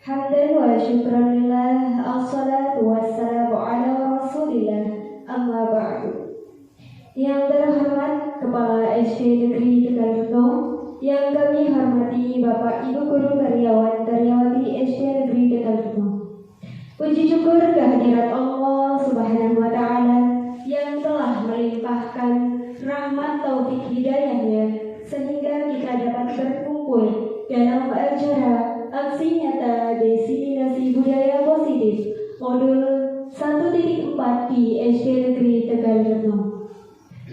Hamdan wa syukran lillah, assalatu wassalamu ala rasulillah, amma ba'du. Yang terhormat Kepala SD Negeri Tegalrejo, yang kami hormati Bapak Ibu Guru Karyawan Karyawati SD Negeri Tegalrejo. Puji syukur kehadirat Allah Subhanahu wa Ta'ala yang telah melimpahkan rahmat taufik hidayahnya sehingga kita dapat berkumpul dalam acara aksi nyata destinasi budaya positif modul 1.4 di SD Negeri Tegalrejo.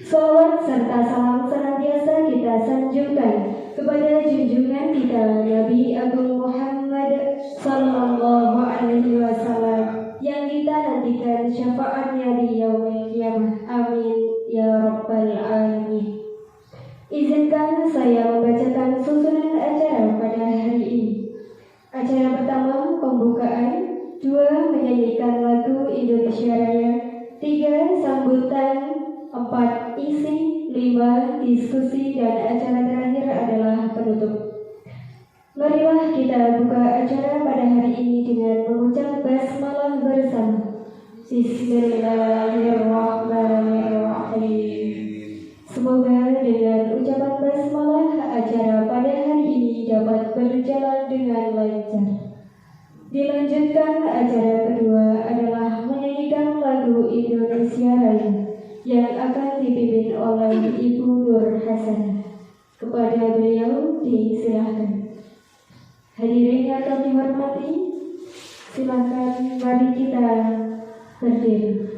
Salawat serta salam senantiasa kita sanjungkan kepada junjungan kita Nabi Agung Muhammad Sallallahu Alaihi Wasallam yang kita nantikan syafaatnya di yaumil qiyamah. Amin ya rabbal alamin. Izinkan saya membacakan susunan acara pada hari ini. Acara pertama pembukaan, 2 menyanyikan lagu Indonesia Raya, 3 sambutan, 4 isi, 5 diskusi, dan acara terakhir adalah penutup. Marilah kita buka acara pada hari ini dengan mengucap basmalah bersama. Bismillahirrahmanirrahim. Semoga dengan ucapan basmalah acara pada hari ini dapat berjalan dengan lancar. Dilanjutkan acara kedua adalah menyanyikan lagu Indonesia Raya yang akan dipimpin oleh Ibu Nur Hasanah. Kepada beliau disilahkan. Hadirin yang kami hormati, silakan mari kita berdiri.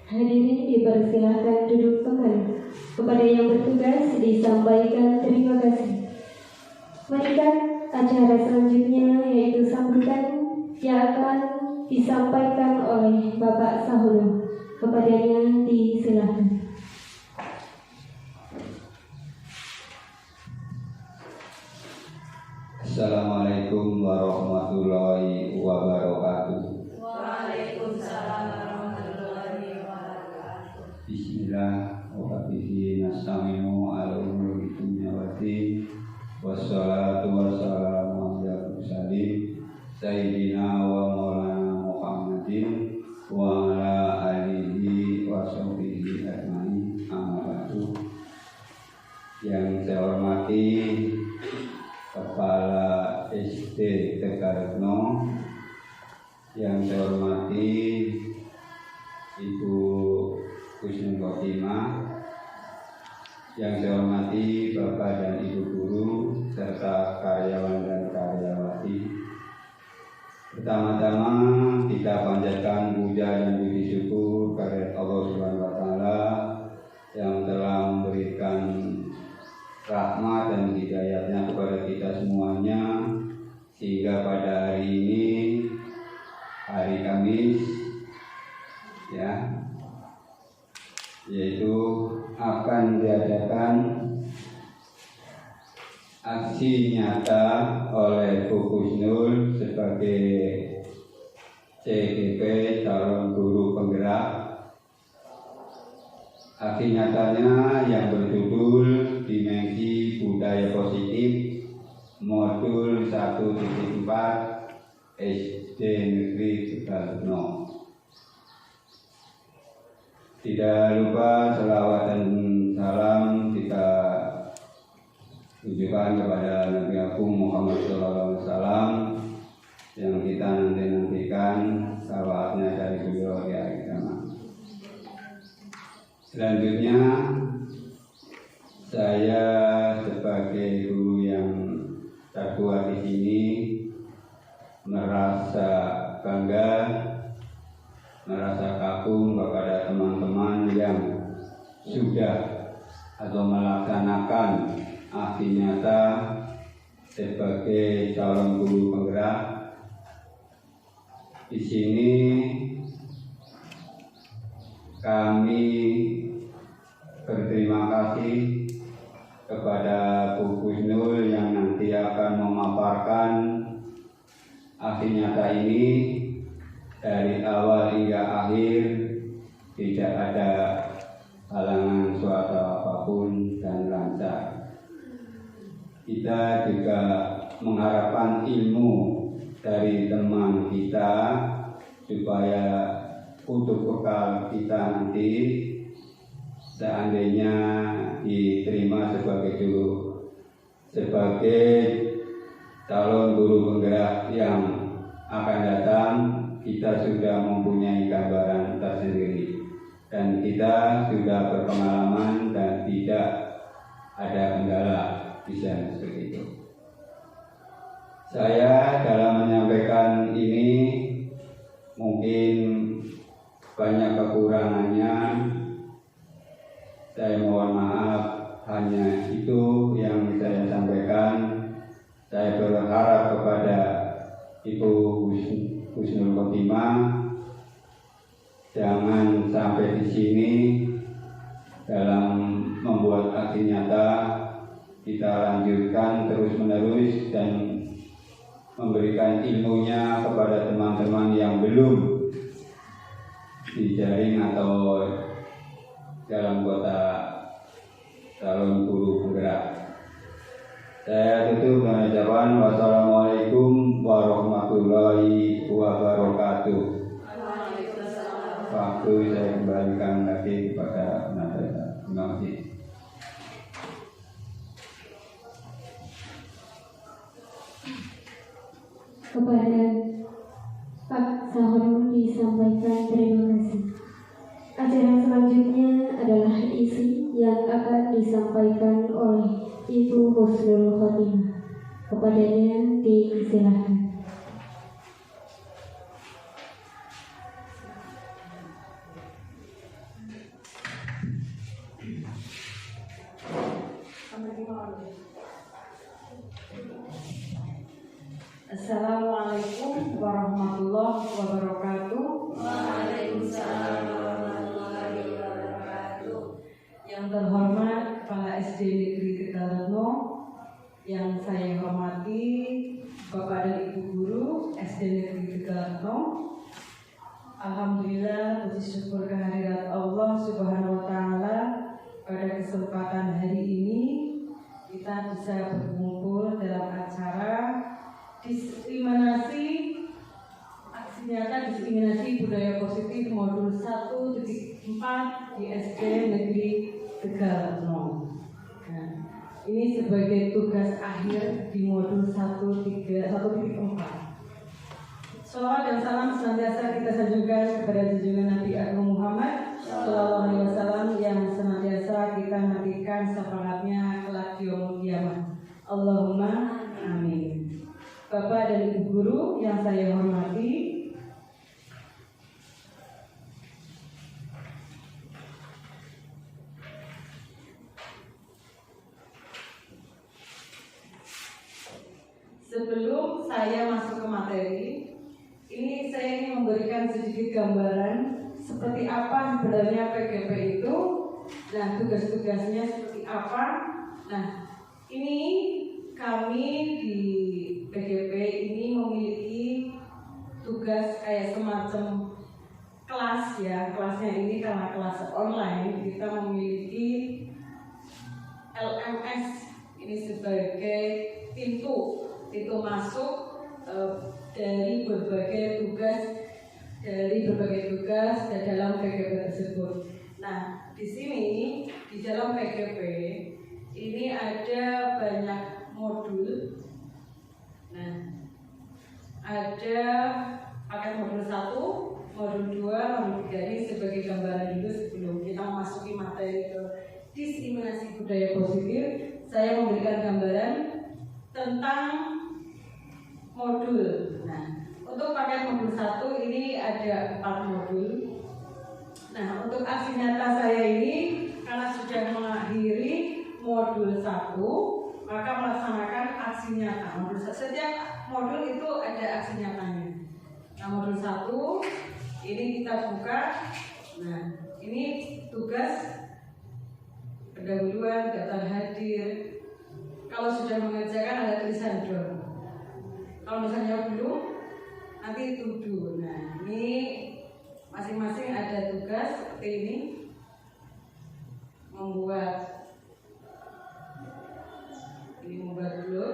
Hadirin dipersilahkan duduk kembali. Kepada yang bertugas disampaikan terima kasih. Merikan acara selanjutnya yaitu sambutan yang akan disampaikan oleh Bapak Sahulo. Kepadanya disilahkan. Assalamualaikum warahmatullahi wabarakatuh. Waalaikumsalam. Bismillah wa bihi nasta'inu ala umuri dunya wa din. Wassalatu wassalamu ala mursalin sayyidina wa maulana Muhammadin wa ala alihi wa sahbihi ajmain. Amma ba'du. Yang saya hormati Kepala SD Tegalrejo, yang saya hormati Ibu Husnul Khotimah, yang saya hormati Bapak dan Ibu Guru serta karyawan dan karyawati. Pertama-tama kita panjatkan puja dan puji syukur kepada Allah Subhanahu wa Ta'ala yang telah memberikan rahmat dan hidayahnya kepada kita semuanya aksi nyata oleh Bu Kusnul sebagai CGP calon guru penggerak. Aksi nyatanya yang berjudul Dimensi Budaya Positif Modul 1.4 SD Negeri Tegalrejo. Tidak lupa selawat dan salam kita tujukan kepada Nabi Agung Muhammad SAW yang kita nantikan salawatnya dari beliau di akhir zaman. Selanjutnya saya sebagai guru yang tertua di sini merasa bangga, merasa kagum kepada teman-teman yang sudah atau melaksanakan aksi nyata sebagai calon guru penggerak. Di sini kami berterima kasih kepada Bu Kusnul yang nanti akan memaparkan aksi nyata ini dari awal hingga akhir, tidak ada halangan suatu apapun dan lancar. Kita juga mengharapkan ilmu dari teman kita supaya untuk bekal kita nanti seandainya diterima sebagai calon guru penggerak yang akan datang, kita sudah mempunyai gambaran tersendiri dan kita sudah berpengalaman dan tidak ada kendala bisa seperti itu. Saya dalam menyampaikan ini mungkin banyak kekurangannya. Saya mohon maaf, hanya itu yang saya sampaikan. Saya berharap kepada Ibu Husnul Khotimah jangan sampai di sini dalam membuat aksi nyata, kita lanjutkan terus-menerus dan memberikan ilmunya kepada teman-teman yang belum dijaring atau dalam kota calon guru penggerak. Saya tutup dengan ucapan wassalamualaikum warahmatullahi wabarakatuh. Waktu saya kembalikan lagi kepada penasehat. Terima kasih. Kepada Pak Sahrul disampaikan terima kasih. Acara selanjutnya adalah isi yang akan disampaikan oleh Ibu Husnul Khotimah. Kepadanya disilahkan. Assalamualaikum warahmatullahi wabarakatuh. Waalaikumsalam warahmatullahi wabarakatuh. Yang terhormat Kepala SD Negeri Tegalrejo, yang saya hormati Bapak dan Ibu Guru SD Negeri Tegalrejo. Alhamdulillah, puji syukur kehadirat Allah Subhanahu wa Ta'ala, pada kesempatan hari ini kita bisa berkumpul dalam acara diskriminasi aksi nyata diskriminasi budaya positif modul 1.4 di SD Negeri Tegalrejo. Nah, ini sebagai tugas akhir di modul 1.4. Salawat dan salam senantiasa kita sanjungkan kepada junjungan Nabi Agung Muhammad SAW yang senantiasa kita nantikan syafaatnya kelak di yaumul qiyamah. Allahumma amin. Bapak dan Ibu Guru yang saya hormati, sebelum saya masuk ke materi, ini saya ingin memberikan sedikit gambaran seperti apa sebenarnya PGP itu, dan tugas-tugasnya seperti apa. Nah, ini kami di PGP ini memiliki tugas kayak semacam kelas ya. Kelasnya ini karena kelas online, kita memiliki LMS ini sebagai pintu masuk dari berbagai tugas dalam PGP tersebut. Nah, di sini di dalam PGP ini ada banyak modul. Nah, ada paket modul 1, modul 2, modul 3 ini sebagai gambaran dulu sebelum kita memasuki materi ke diseminasi budaya positif. Saya memberikan gambaran tentang modul. Nah, untuk paket modul 1 ini ada 4 modul. Nah, untuk aksi nyata saya ini karena sudah mengakhiri modul 1, maka melaksanakan aksi nyata. Setiap modul itu ada aksi nyatanya. Nah, modul 1 ini kita buka. Nah, ini tugas pendahuluan, daftar hadir. Kalau sudah mengerjakan ada tulisan dong. Kalau misalnya belum, nanti tuduh. Nah, ini masing-masing ada tugas seperti ini. Membuat dulu.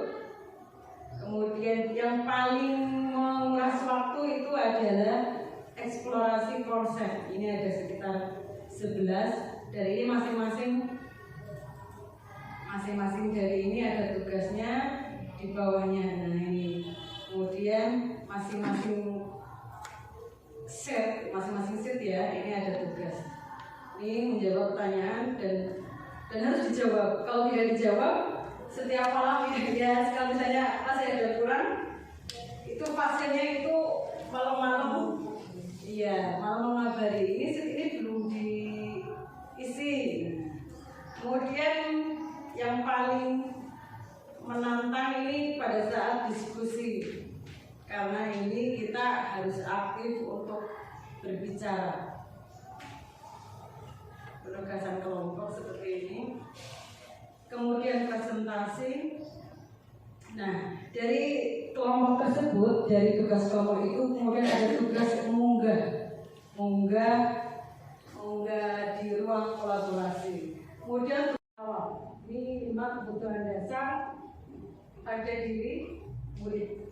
Kemudian yang paling menguras waktu itu adalah eksplorasi konsep. Ini ada sekitar 11. Dari ini masing-masing dari ini ada tugasnya di bawahnya. Nah, ini kemudian masing-masing set ya, ini ada tugas. Ini menjawab pertanyaan dan harus dijawab. Kalau tidak dijawab, setiap malam ya, kalau misalnya masih ada kurang, itu pasiennya itu malam-malam, iya malam mengabari ini belum diisi. Kemudian yang paling menantang ini pada saat diskusi, karena ini kita harus aktif untuk berbicara. Penugasan kelompok seperti ini. Kemudian presentasi. Nah, dari kelompok tersebut, dari tugas kelompok itu kemudian ada tugas mengunggah di ruang kolaborasi. Kemudian ini 5 kebutuhan dasar pada diri murid.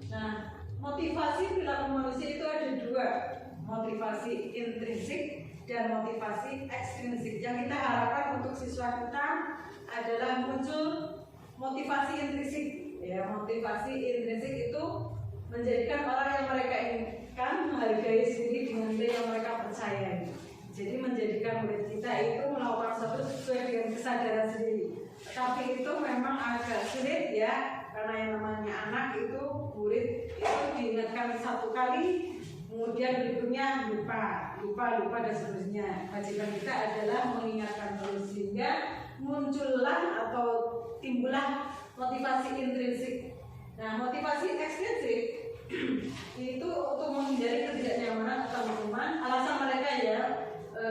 Nah, motivasi perilaku manusia itu ada 2, motivasi intrinsik dan motivasi ekstrinsik. Yang kita harapkan untuk siswa kita adalah muncul motivasi intrinsik. Ya, motivasi intrinsik itu menjadikan orang yang mereka inginkan menghargai sendiri dengan nilai yang mereka percayai. Jadi menjadikan murid kita itu melakukan sesuatu sesuai dengan kesadaran sendiri. Tapi itu memang agak sulit ya, karena yang namanya anak itu, murid itu diingatkan 1 kali, kemudian berikutnya lupa dan seterusnya. Kewajiban kita adalah mengingatkan terus sehingga muncullah atau timbullah motivasi intrinsik. Nah, motivasi ekstrinsik itu untuk menghindari ketidaknyamanan atau hukuman, alasan mereka ya,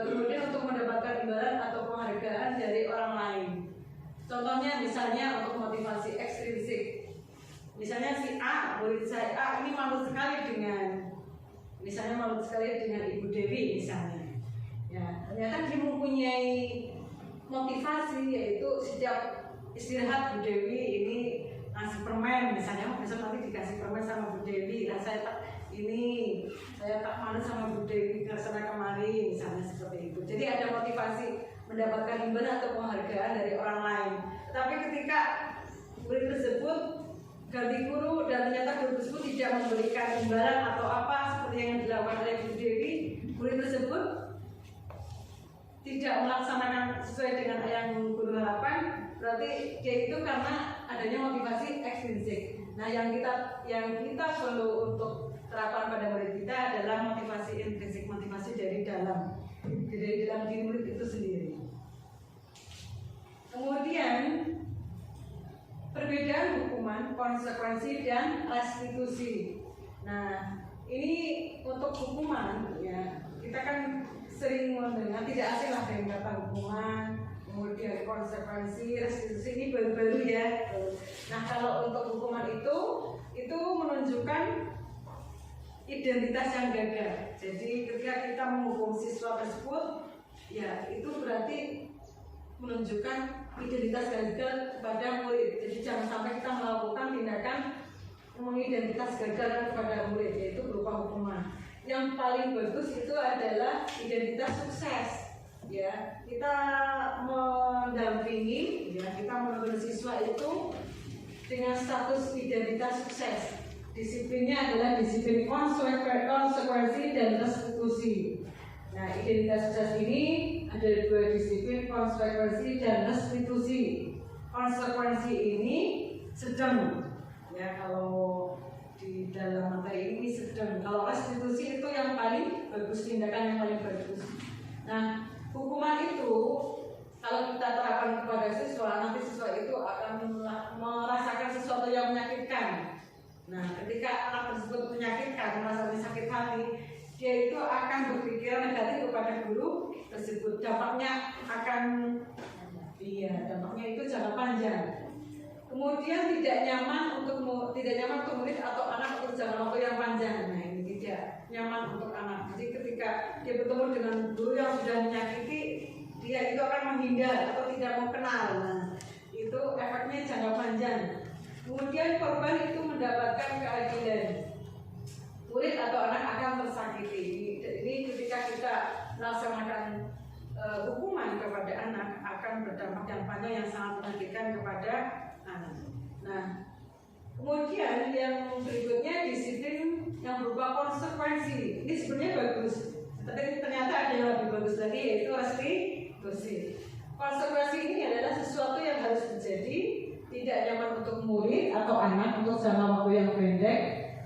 kemudian untuk mendapatkan imbalan atau penghargaan dari orang lain. Contohnya misalnya untuk motivasi ekstrinsik, misalnya si A, murid saya A ini malu sekali dengan Ibu Dewi misalnya. Ya, ternyata dia mempunyai motivasi, yaitu setiap istirahat Bu Dewi ini ngasih permen misalnya, besok nanti dikasih permen sama Bu Dewi. Nah, saya tak malu sama Bu Dewi kesana kemari misalnya seperti itu. Jadi ada motivasi mendapatkan imbalan atau penghargaan dari orang lain. Tapi ketika murid tersebut ganti guru dan ternyata guru tersebut tidak memberikan imbalan atau apa seperti yang dilakukan oleh Bu Dewi, murid tersebut tidak melaksanakan sesuai dengan yang guru harapkan, berarti dia itu karena adanya motivasi ekstrinsik. Nah, yang kita perlu untuk terapkan pada murid kita adalah motivasi intrinsik, motivasi dari dalam diri murid itu sendiri. Kemudian perbedaan hukuman, konsekuensi dan restitusi. Nah, ini untuk hukuman ya, kita kan sering mendengar, tidak asing lah dengan kata hukuman, kemudian konsekuensi, restitusi ini baru-baru ya. Nah kalau untuk hukuman itu menunjukkan identitas yang gagal. Jadi ketika kita menghukum siswa tersebut, ya itu berarti menunjukkan identitas gagal kepada murid. Jadi jangan sampai kita melakukan tindakan mengidentitas gagal kepada murid, yaitu berupa hukuman. Yang paling bagus itu adalah identitas sukses. Ya, kita mendampingi, ya, kita menuntun siswa itu dengan status identitas sukses. Disiplinnya adalah disiplin konsekuensi dan restitusi. Nah, identitas sukses ini ada dua disiplin, konsekuensi dan restitusi. Konsekuensi ini sedang, ya, kalau di dalam materi ini sedang. Kalau restitusi itu yang paling bagus, tindakan yang paling bagus. Nah, hukuman itu kalau kita terapkan kepada siswa, nanti siswa itu akan merasakan sesuatu yang menyakitkan. Nah, ketika anak tersebut menyakitkan, merasa sakit hati, dia itu akan berpikiran negatif kepada guru tersebut. Dampaknya itu jangka panjang. Kemudian tidak nyaman untuk murid atau anak untuk jangka waktu yang panjang. Nah, ini tidak nyaman untuk anak. Jadi ketika dia bertemu dengan guru yang sudah menyakiti, dia itu akan menghindar atau tidak mau kenal. Nah, itu efeknya jangka panjang. Kemudian korban itu mendapatkan keadilan. Murid atau anak akan tersakiti. Ini ketika kita melaksanakan hukuman kepada anak akan berdampak yang panjang yang sangat menyakitkan kepada anak. Nah, kemudian yang berikutnya disiplin yang berupa konsekuensi. Ini sebenarnya bagus, tapi ternyata ada yang lebih bagus lagi, yaitu restitusi. Konsekuensi ini adalah sesuatu yang harus terjadi, tidak nyaman untuk murid atau anak untuk jangka waktu yang pendek.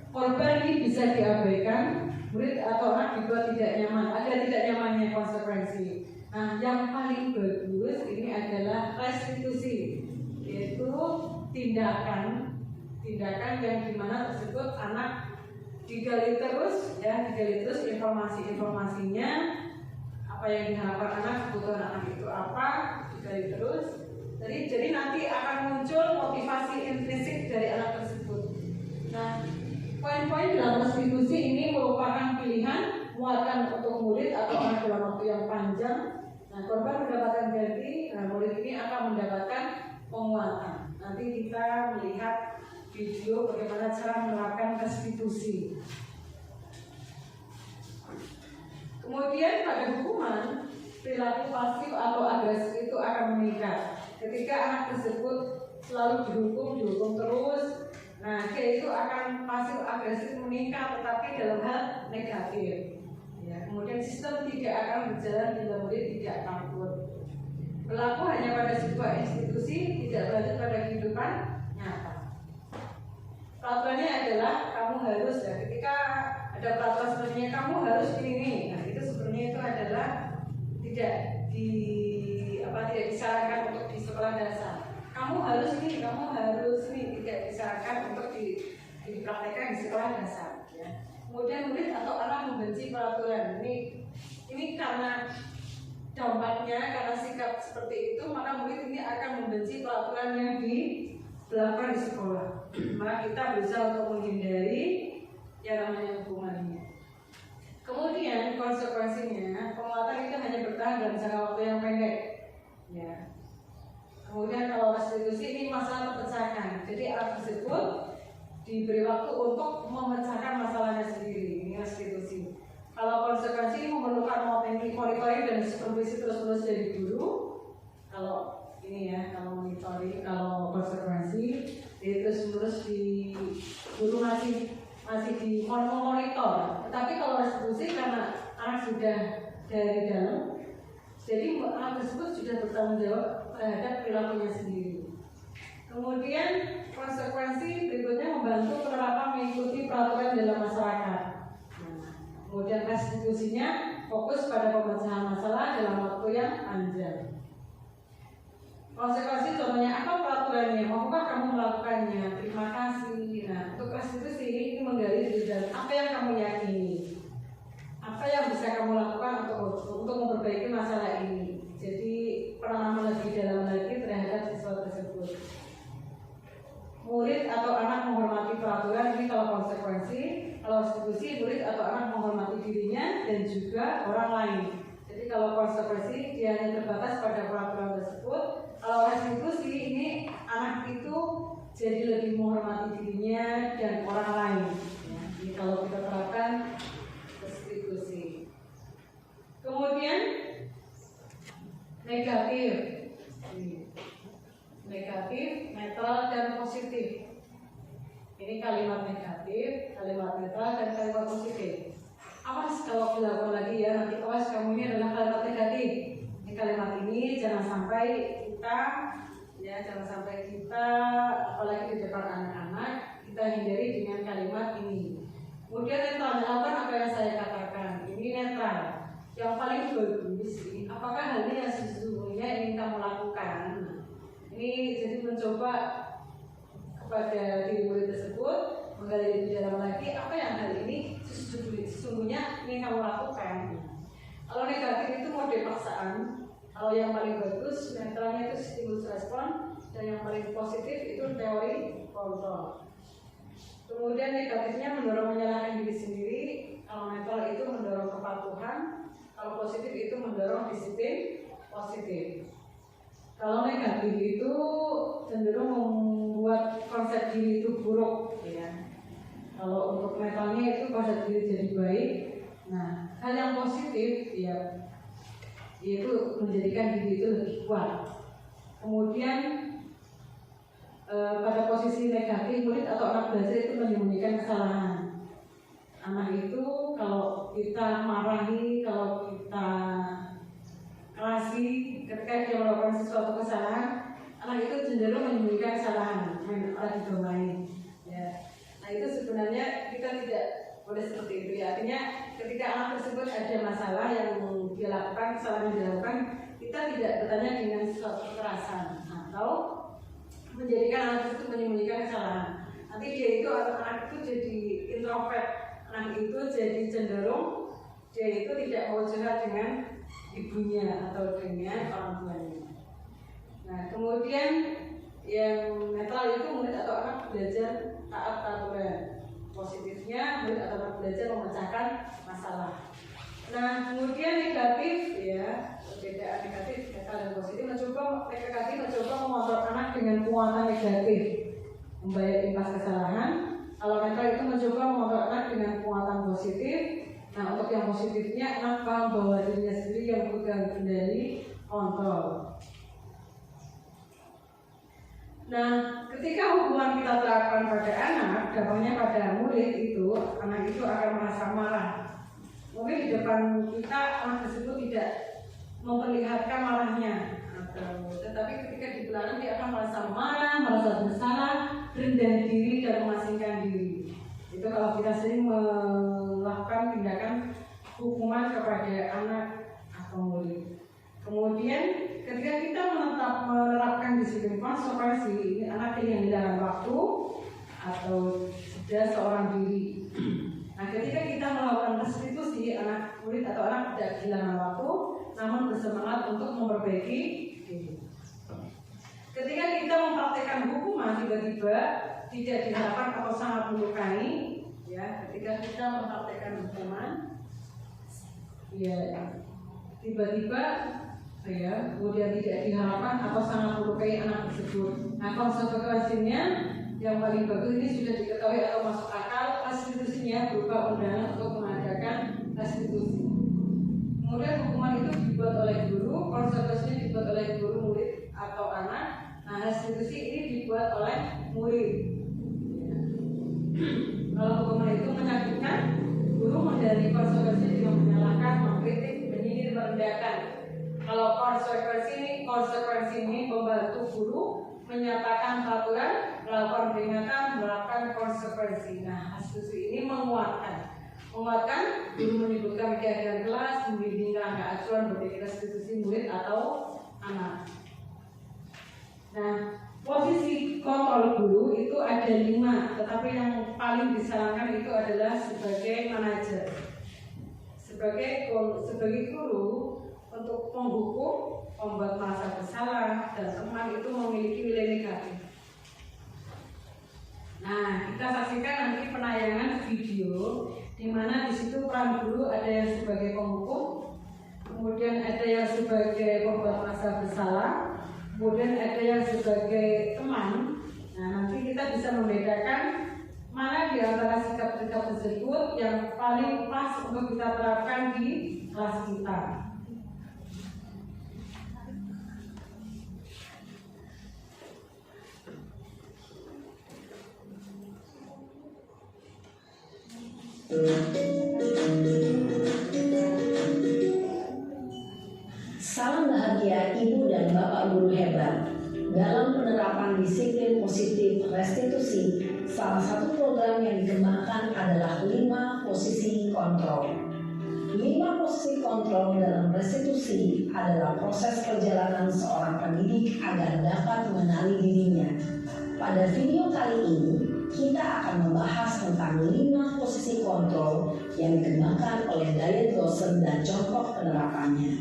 Korban ini bisa diabaikan, murid atau anak dibuat tidak nyaman. Ada tidak nyamannya konsekuensi. Nah, yang paling bagus ini adalah restitusi, yaitu tindakan yang dimana tersebut anak digali terus informasinya, apa yang diharapkan anak, kebutuhan anak itu apa, digali terus. Jadi nanti akan muncul motivasi intrinsik dari anak tersebut. Nah, poin-poin dalam restitusi ini merupakan pilihan muatan untuk murid atau anak dalam waktu yang panjang. Nah, korban mendapatkan ganti, murid ini akan mendapatkan penguatan. Nanti kita melihat video bagaimana cara menerapkan restitusi. Kemudian pada hukuman, perilaku pasif atau agresif itu akan meningkat. Ketika anak tersebut selalu dihukum terus, nah dia itu akan pasif agresif meningkat, tetapi dalam hal negatif. Ya, kemudian sistem tidak akan berjalan bila murid tidak takut. Berlaku hanya pada sebuah institusi, tidak berlanjut pada kehidupan nyata. Peraturannya adalah kamu harus, ya, ketika ada peraturan sebenarnya kamu harus ini. Nah, itu sebenarnya itu adalah tidak disarankan untuk di sekolah dasar. Kamu harus ini, tidak disarankan untuk dipraktekkan di sekolah dasar. Ya. Kemudian murid atau anak membenci peraturan. Ini karena dampaknya, karena sikap seperti itu, maka murid ini akan membenci peraturan yang diberlakukan di sekolah. Maka kita berusaha untuk menghindari yang namanya hukuman ini. Kemudian konsekuensinya, penguatan itu hanya bertahan dalam jangka waktu yang pendek. Ya. Kemudian kalau restitusi ini masalah terpecahkan. Jadi anak tersebut diberi waktu untuk memecahkan masalahnya sendiri. Ini restitusi. Kalau konsekuensi memerlukan monitoring dan supervisi terus-menerus dari guru. Kalau ini ya, kalau monitoring, kalau konsekuensi terus-menerus di guru masih di monitor. Tetapi kalau restitusi karena anak sudah dari dalam, jadi anak tersebut sudah bertanggung jawab terhadap perilakunya sendiri. Kemudian konsekuensi berikutnya membantu penerapan mengikuti peraturan dalam masyarakat. Kemudian restitusinya fokus pada pemecahan masalah dalam waktu yang panjang. Konsekuensi contohnya apa peraturannya? Maukah kamu melakukannya? Terima kasih. Nah, untuk restitusi ini menggali dari apa yang kamu yakini, apa yang bisa kamu lakukan untuk memperbaiki masalah ini. Jadi penanaman lebih peraturan ini kalau konsekuensi, kalau restitusi murid atau anak menghormati dirinya dan juga orang lain. Jadi kalau konsekuensi dia hanya terbatas pada peraturan tersebut. Kalau restitusi ini anak itu jadi lebih menghormati dirinya dan orang lain. Ya, ini kalau kita terapkan restitusi. Kemudian negatif, netral dan positif. Ini kalimat negatif, kalimat netral dan kalimat positif. Awas kalau dilakukan lagi ya, nanti awas kamu ini adalah kalimat negatif. Ini kalimat ini jangan sampai kita apalagi di depan anak-anak kita hindari dengan kalimat ini. Kemudian netral, apa yang saya katakan ini netral. Yang paling bagus ini apakah hal ini yang sesungguhnya ingin kamu lakukan. Ini jadi mencoba kepada diri murid tersebut menggali lebih dalam lagi apa yang hal ini sesungguhnya ingin kamu lakukan. Kalau negatif itu mode paksaan. Kalau yang paling bagus netralnya itu stimulus respon, dan yang paling positif itu teori kontrol. Kemudian negatifnya mendorong menyalahkan diri sendiri. Kalau netral itu mendorong kepatuhan. Kalau positif itu mendorong disiplin positif. Kalau negatif itu cenderung membuat konsep diri itu buruk, ya. Kalau untuk netralnya itu konsep diri jadi baik. Nah, hal yang positif, ya, yaitu menjadikan diri itu lebih kuat. Kemudian pada posisi negatif, murid atau anak belajar itu menyembunyikan kesalahan. Anak itu kalau kita marahi, kalau kita kasih, ketika dia melakukan sesuatu kesalahan, anak itu cenderung menyembunyikan kesalahan, lagi bermain. Ya. Nah itu sebenarnya kita tidak boleh seperti itu. Ya. Artinya ketika anak tersebut ada masalah yang dia lakukan, kesalahan yang dilakukan, kita tidak bertanya dengan suatu kekerasan atau menjadikan anak itu menyembunyikan kesalahan. Nanti dia itu anak itu jadi introvert, anak itu jadi cenderung dia itu tidak mau curhat dengan ibunya atau dengan orang tuanya. Nah kemudian yang netral itu murid atau anak belajar taat aturan. Positifnya murid atau anak belajar memecahkan masalah. Nah kemudian negatif, ya perbedaan negatif netral dan positif mencoba mengontrol anak dengan penguatan negatif, membayar impas kesalahan. Kalau netral itu mencoba mengontrol anak dengan penguatan positif. Nah untuk yang positifnya anak paham bahwa dirinya sendiri yang pegang kendali kontrol. Nah ketika hukuman kita terapkan pada anak, dampaknya pada murid itu, anak itu akan merasa marah. Mungkin di depan kita anak tersebut tidak memperlihatkan marahnya, tetapi ketika di belakang dia akan merasa marah, merasa bersalah, rendah diri dan mengasingkan diri. Itu kalau kita sering melakukan tindakan hukuman kepada anak atau murid. Kemudian ketika kita menerapkan disiplin konsekuensi, ini anak yang kehilangan waktu atau sudah seorang diri. Nah ketika kita melakukan restitusi, anak murid atau anak tidak kehilangan waktu, namun bersemangat untuk memperbaiki diri. Ketika kita mempraktikkan hukuman tiba-tiba tidak diharapkan atau sangat melukai, ya ketika kita mempraktikkan hukuman, ya tiba-tiba ya kemudian tidak diharapkan atau sangat melukai anak tersebut. Nah konsekuensinya yang paling bagus ini sudah diketahui atau masuk akal, restitusinya berupa undangan untuk mengadakan restitusi. Kemudian hukuman itu dibuat oleh guru, konsekuensinya dibuat oleh guru, murid atau anak. Nah restitusi ini dibuat oleh murid. Kalau hukuman itu menyakitkan, guru menghindari konsekuensinya dengan menyalahkan, mengkritik, menyindir, merendahkan. Kalau konsekuensi ini membantu guru menyatakan peraturan, melakukan peringatan, menerapkan konsekuensi. Nah, restitusi ini menguatkan guru menyebutkan keadaan kelas, membimbing langkah acuan bagi restitusi murid atau anak. Nah, posisi kontrol guru itu ada 5, tetapi yang paling disarankan itu adalah sebagai manajer. Sebagai guru untuk menghukum, membuat merasa bersalah dan teman itu memiliki nilai negatif. Nah, kita kita saksikan nanti penayangan video di mana di situ peran guru ada yang sebagai penghukum, kemudian ada yang sebagai pembuat merasa bersalah, kemudian ada yang sebagai teman. Nah, nanti kita bisa membedakan mana di antara sikap-sikap tersebut yang paling pas untuk kita terapkan di kelas kita. Salam bahagia Ibu dan Bapak Guru hebat. Dalam penerapan disiplin positif restitusi, salah satu program yang dikembangkan adalah 5 posisi kontrol. 5 posisi kontrol dalam restitusi adalah proses perjalanan seorang pendidik agar dapat mengenali dirinya. Pada video kali ini, kita akan membahas tentang 5 posisi kontrol yang dikembangkan oleh Diet Lawson dan contoh penerapannya.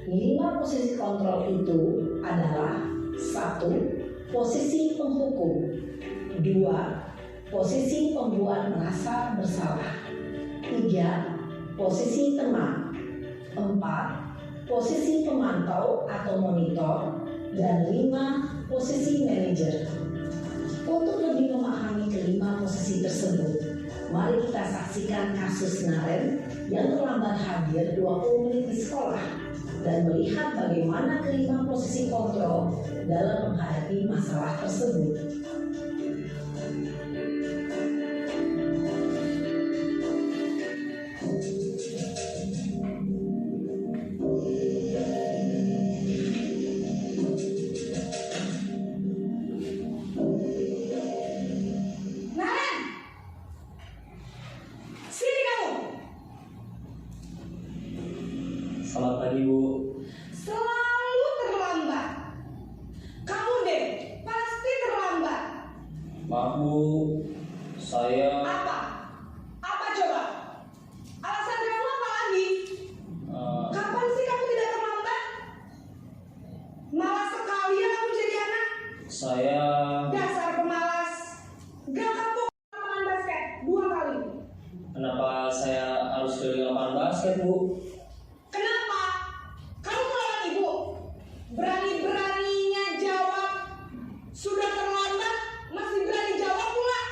5 posisi kontrol itu adalah 1. Posisi penghukum, 2. Posisi pembuat merasa bersalah, 3. Posisi teman, 4. Posisi pemantau atau monitor, dan 5. Posisi manajer. Untuk lebih memahami kelima posisi tersebut, mari kita saksikan kasus Naren yang terlambat hadir 20 menit di sekolah dan melihat bagaimana kelima posisi kontrol dalam menghadapi masalah tersebut. Naren, sini kamu. Selamat pagi, Bu. Selalu terlambat. Kamu deh, pasti terlambat. Maaf, Bu. Saya Apa? Apa coba? Alasan kamu apa lagi? Kapan sih kamu tidak terlambat? Malas sekali ya kamu jadi anak. saya Dasar pemalas. Gak kapok lapangan basket 2 kali. kenapa saya harus keliling lapangan basket, Bu? Kenapa? Kamu melawan ibu? Berani-beraninya jawab. Sudah terlambat, masih berani jawab pula.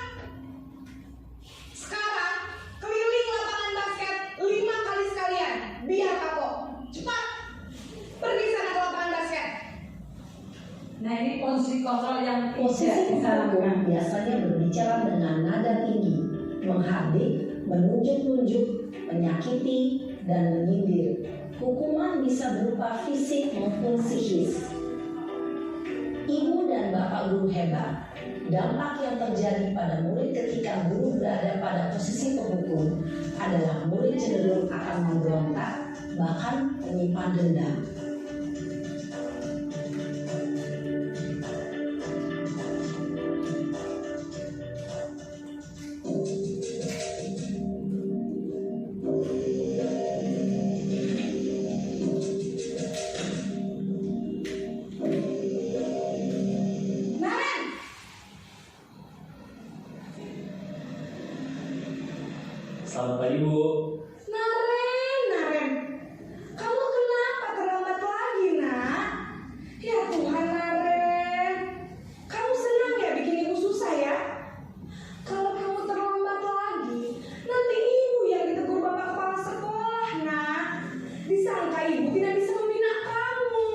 Sekarang, keliling lapangan basket 5 kali sekalian. Biar kapok. Cepat. Pergi sana ke lapangan basket. Nah, ini posisi kontrol yang Posisi tidak disarankan. penghukum biasanya berbicara dengan nada tinggi, menghardik, menunjuk-nunjuk, menyakiti, dan menyindir. Hukuman bisa berupa fisik maupun psikis. Ibu dan Bapak Guru hebat, dampak yang terjadi pada murid ketika guru berada pada posisi penghukum adalah murid cenderung akan memberontak, bahkan menyimpan dendam. Naren, Selamat pagi, Bu. Naren. Kamu kenapa terlambat lagi, nak? Ya Tuhan, Naren. Kamu senang ya bikin ibu susah ya? Kalau kamu terlambat lagi, nanti ibu yang ditegur bapak kepala sekolah, nak. Disangka ibu tidak bisa membina kamu.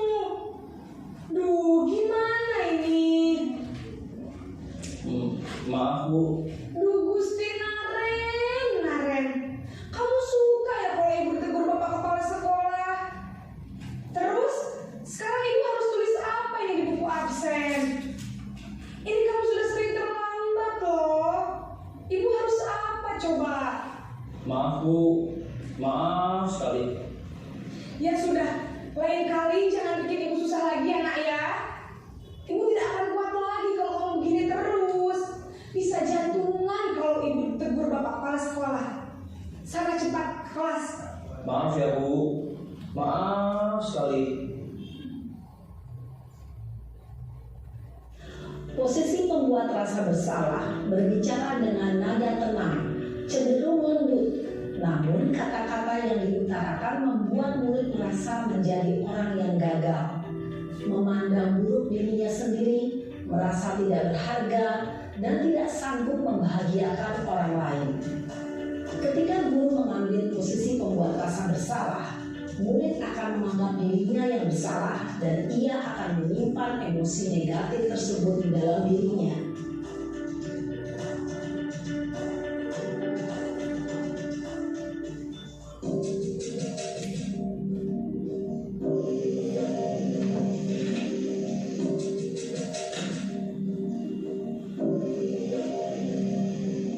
Duh, gimana ini? Maaf, Bu. Duh, Gusti Naren. sekali. Posisi pembuat rasa bersalah berbicara dengan nada tenang, cenderung lembut. Namun kata-kata yang diutarakan membuat murid merasa menjadi orang yang gagal, memandang buruk dirinya sendiri, merasa tidak berharga, dan tidak sanggup membahagiakan orang lain. Ketika guru mengambil posisi pembuat rasa bersalah, murid akan menganggap dirinya yang bersalah dan ia akan menyimpan emosi negatif tersebut di dalam dirinya.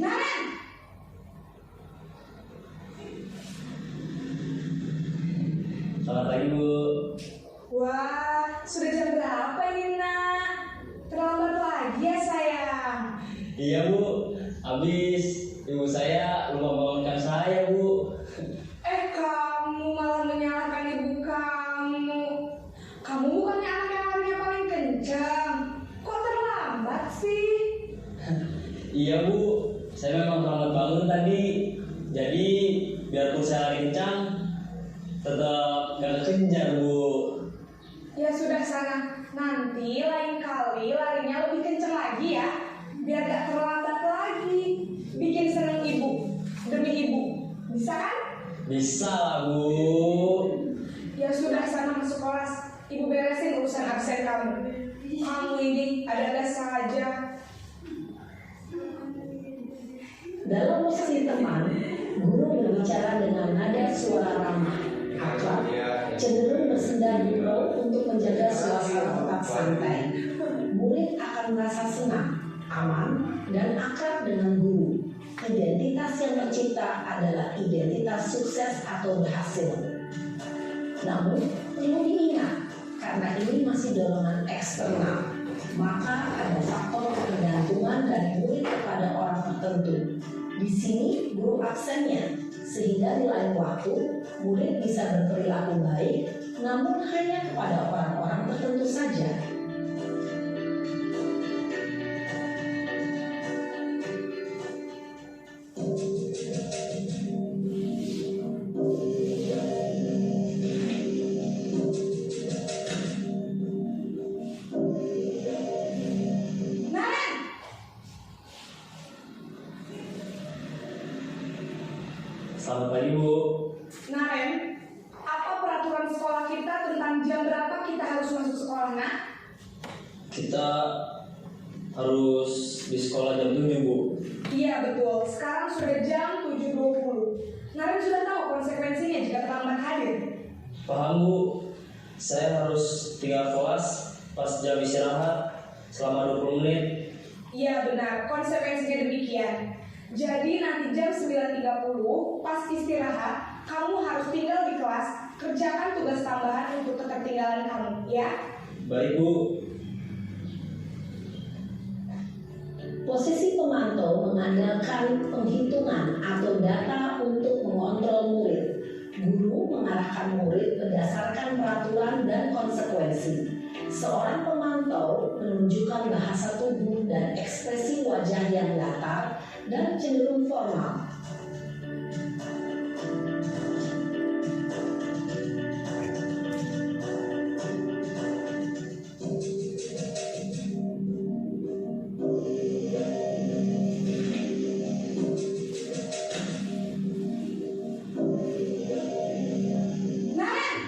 Naren, Selamat pagi, Bu. wah, sudah jam berapa ini, Nak? Terlambat lagi ya, sayang. Iya, Bu. Habis ibu saya lupa bangunkan saya, Bu. Kamu malah menyalahkan ibu kamu. Kamu bukannya anak yang larinya paling kencang. Kok terlambat sih? Iya, Bu. Saya memang terlambat bangun tadi. Jadi biarpun saya lari kencang, tetap gak kekejar, Bu. Ya sudah sana. Nanti lain kali larinya lebih kencang lagi ya. Biar gak terlambat lagi. Bikin seneng ibu. Demi ibu. Bisa kan? Bisa lah, Bu. Ya sudah sana masuk kelas. Ibu beresin urusan absen kamu. Kamu ini ada-ada saja. Dalam posisi teman, guru berbicara dengan nada suara ramah, akrab, cenderung bersenda gurau untuk menjaga suasana tetap santai. Murid akan merasa senang, aman, dan akrab dengan guru. Identitas yang tercipta adalah identitas sukses atau berhasil. Namun, perlu diingat, karena ini masih dorongan eksternal, maka ada faktor ketergantungan dari murid kepada orang tertentu. Di sini guru aksennya, sehingga di lain waktu murid bisa berperilaku baik, namun hanya kepada orang-orang tertentu saja. Naren! Selamat pagi, Bu. Naren, apa peraturan sekolah kita tentang jam berapa kita harus masuk sekolah, Nak? Kita harus di sekolah jam 7, Bu. Iya betul, sekarang sudah jam 7.20. Naren sudah tahu konsekuensinya jika terlambat hadir. Paham, Bu. Saya harus tinggal kelas pas jam istirahat selama 20 menit. Iya benar, konsekuensinya demikian. Jadi nanti jam 9.30 pas istirahat, kamu harus tinggal di kelas, kerjakan tugas tambahan untuk ketertinggalan kamu, ya? Baik, Bu. Posisi pemantau mengandalkan penghitungan atau data untuk mengontrol murid. Guru mengarahkan murid berdasarkan peraturan dan konsekuensi. Seorang pemantau menunjukkan bahasa tubuh dan ekspresi wajah yang datar dan cenderung formal. Naren!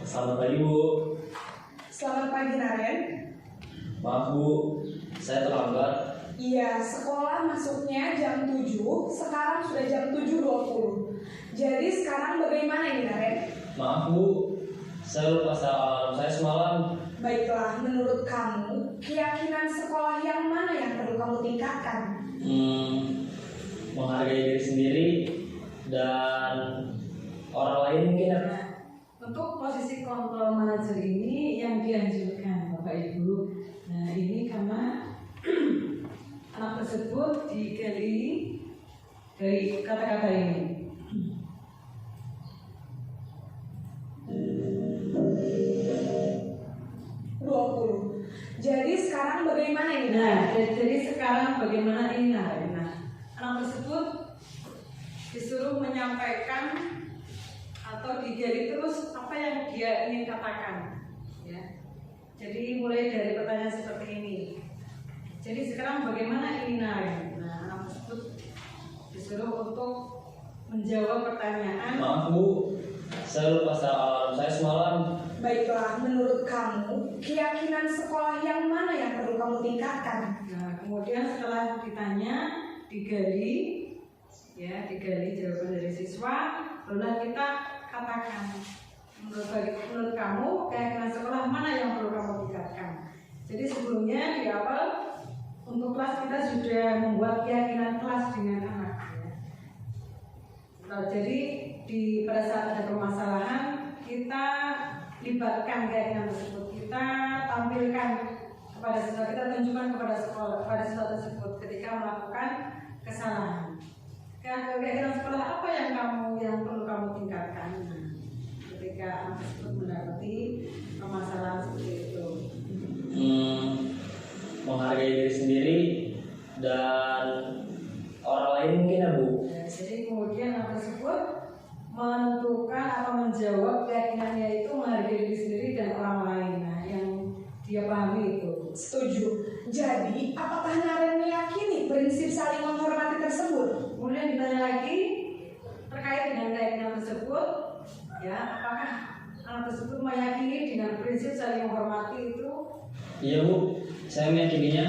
Selamat pagi, Bu. Selamat pagi, Naren. Maaf, Bu. Saya terlambat. Iya, sekolah masuknya jam 7, sekarang sudah jam 7.20. Jadi sekarang bagaimana ini, Naren? Maaf, Bu. Saya lupa setel alarm saya semalam. Baiklah, menurut kamu, keyakinan sekolah yang mana yang perlu kamu tingkatkan? Menghargai diri sendiri dan orang lain mungkin ya. Untuk posisi kontrol manajer ini yang dianjurkan Bapak Ibu. Nah ini karena anak tersebut dikelilingi dari kata-kata ini. menyampaikan atau digali terus apa yang dia ingin katakan, ya. Jadi mulai dari pertanyaan seperti ini. Jadi sekarang bagaimana ini Naren? Nah, anak tersebut disuruh untuk menjawab pertanyaan. Maaf Bu, saya lupa secara alarm saya semalam. Baiklah, menurut kamu, keyakinan sekolah yang mana yang perlu kamu tingkatkan? Nah, kemudian setelah ditanya, digali jawaban dari siswa, barulah kita katakan menurut kamu keyakinan sekolah mana yang perlu kamu tingkatkan. Jadi sebelumnya di awal untuk kelas kita sudah membuat keyakinan kelas dengan anak, ya. Nah, jadi pada saat ada permasalahan kita libatkan keyakinan tersebut, kita tampilkan kepada siswa, kita tunjukkan kepada siswa tersebut ketika melakukan kesalahan. Keyakinan sekolah apa yang perlu kamu tingkatkan? Nah, ketika anak tersebut mendapati permasalahan seperti itu. Menghargai diri sendiri dan orang lain mungkin ya Bu. Ya, jadi kemudian anak tersebut menentukan atau menjawab keyakinannya itu menghargai diri sendiri dan orang lain. Nah, yang dia pahami itu. Setuju. Jadi, apakah Naren meyakini prinsip saling menghormati tersebut? Kemudian ditanya lagi terkait dengan keyakinan tersebut, ya, apakah anak tersebut meyakini dengan prinsip saling menghormati itu? Iya Bu, saya meyakininya.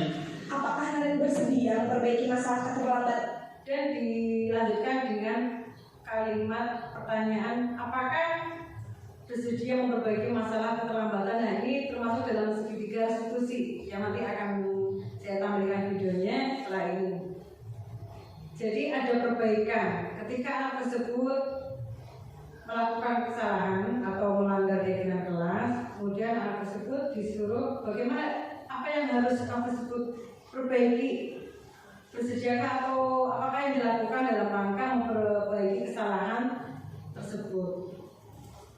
Apakah Naren bersedia memperbaiki masalah keterlambatan? Dan dilanjutkan dengan kalimat pertanyaan, apakah bersedia memperbaiki masalah keterlambatan? Nah, ini termasuk dalam segitiga restitusi yang nanti akan saya tampilkan videonya setelah ini. Jadi ada perbaikan ketika anak tersebut melakukan kesalahan atau melanggar keyakinan kelas, kemudian anak tersebut disuruh bagaimana, apa yang harus anak tersebut perbaiki, bersediakah atau apakah yang dilakukan dalam rangka memperbaiki kesalahan tersebut.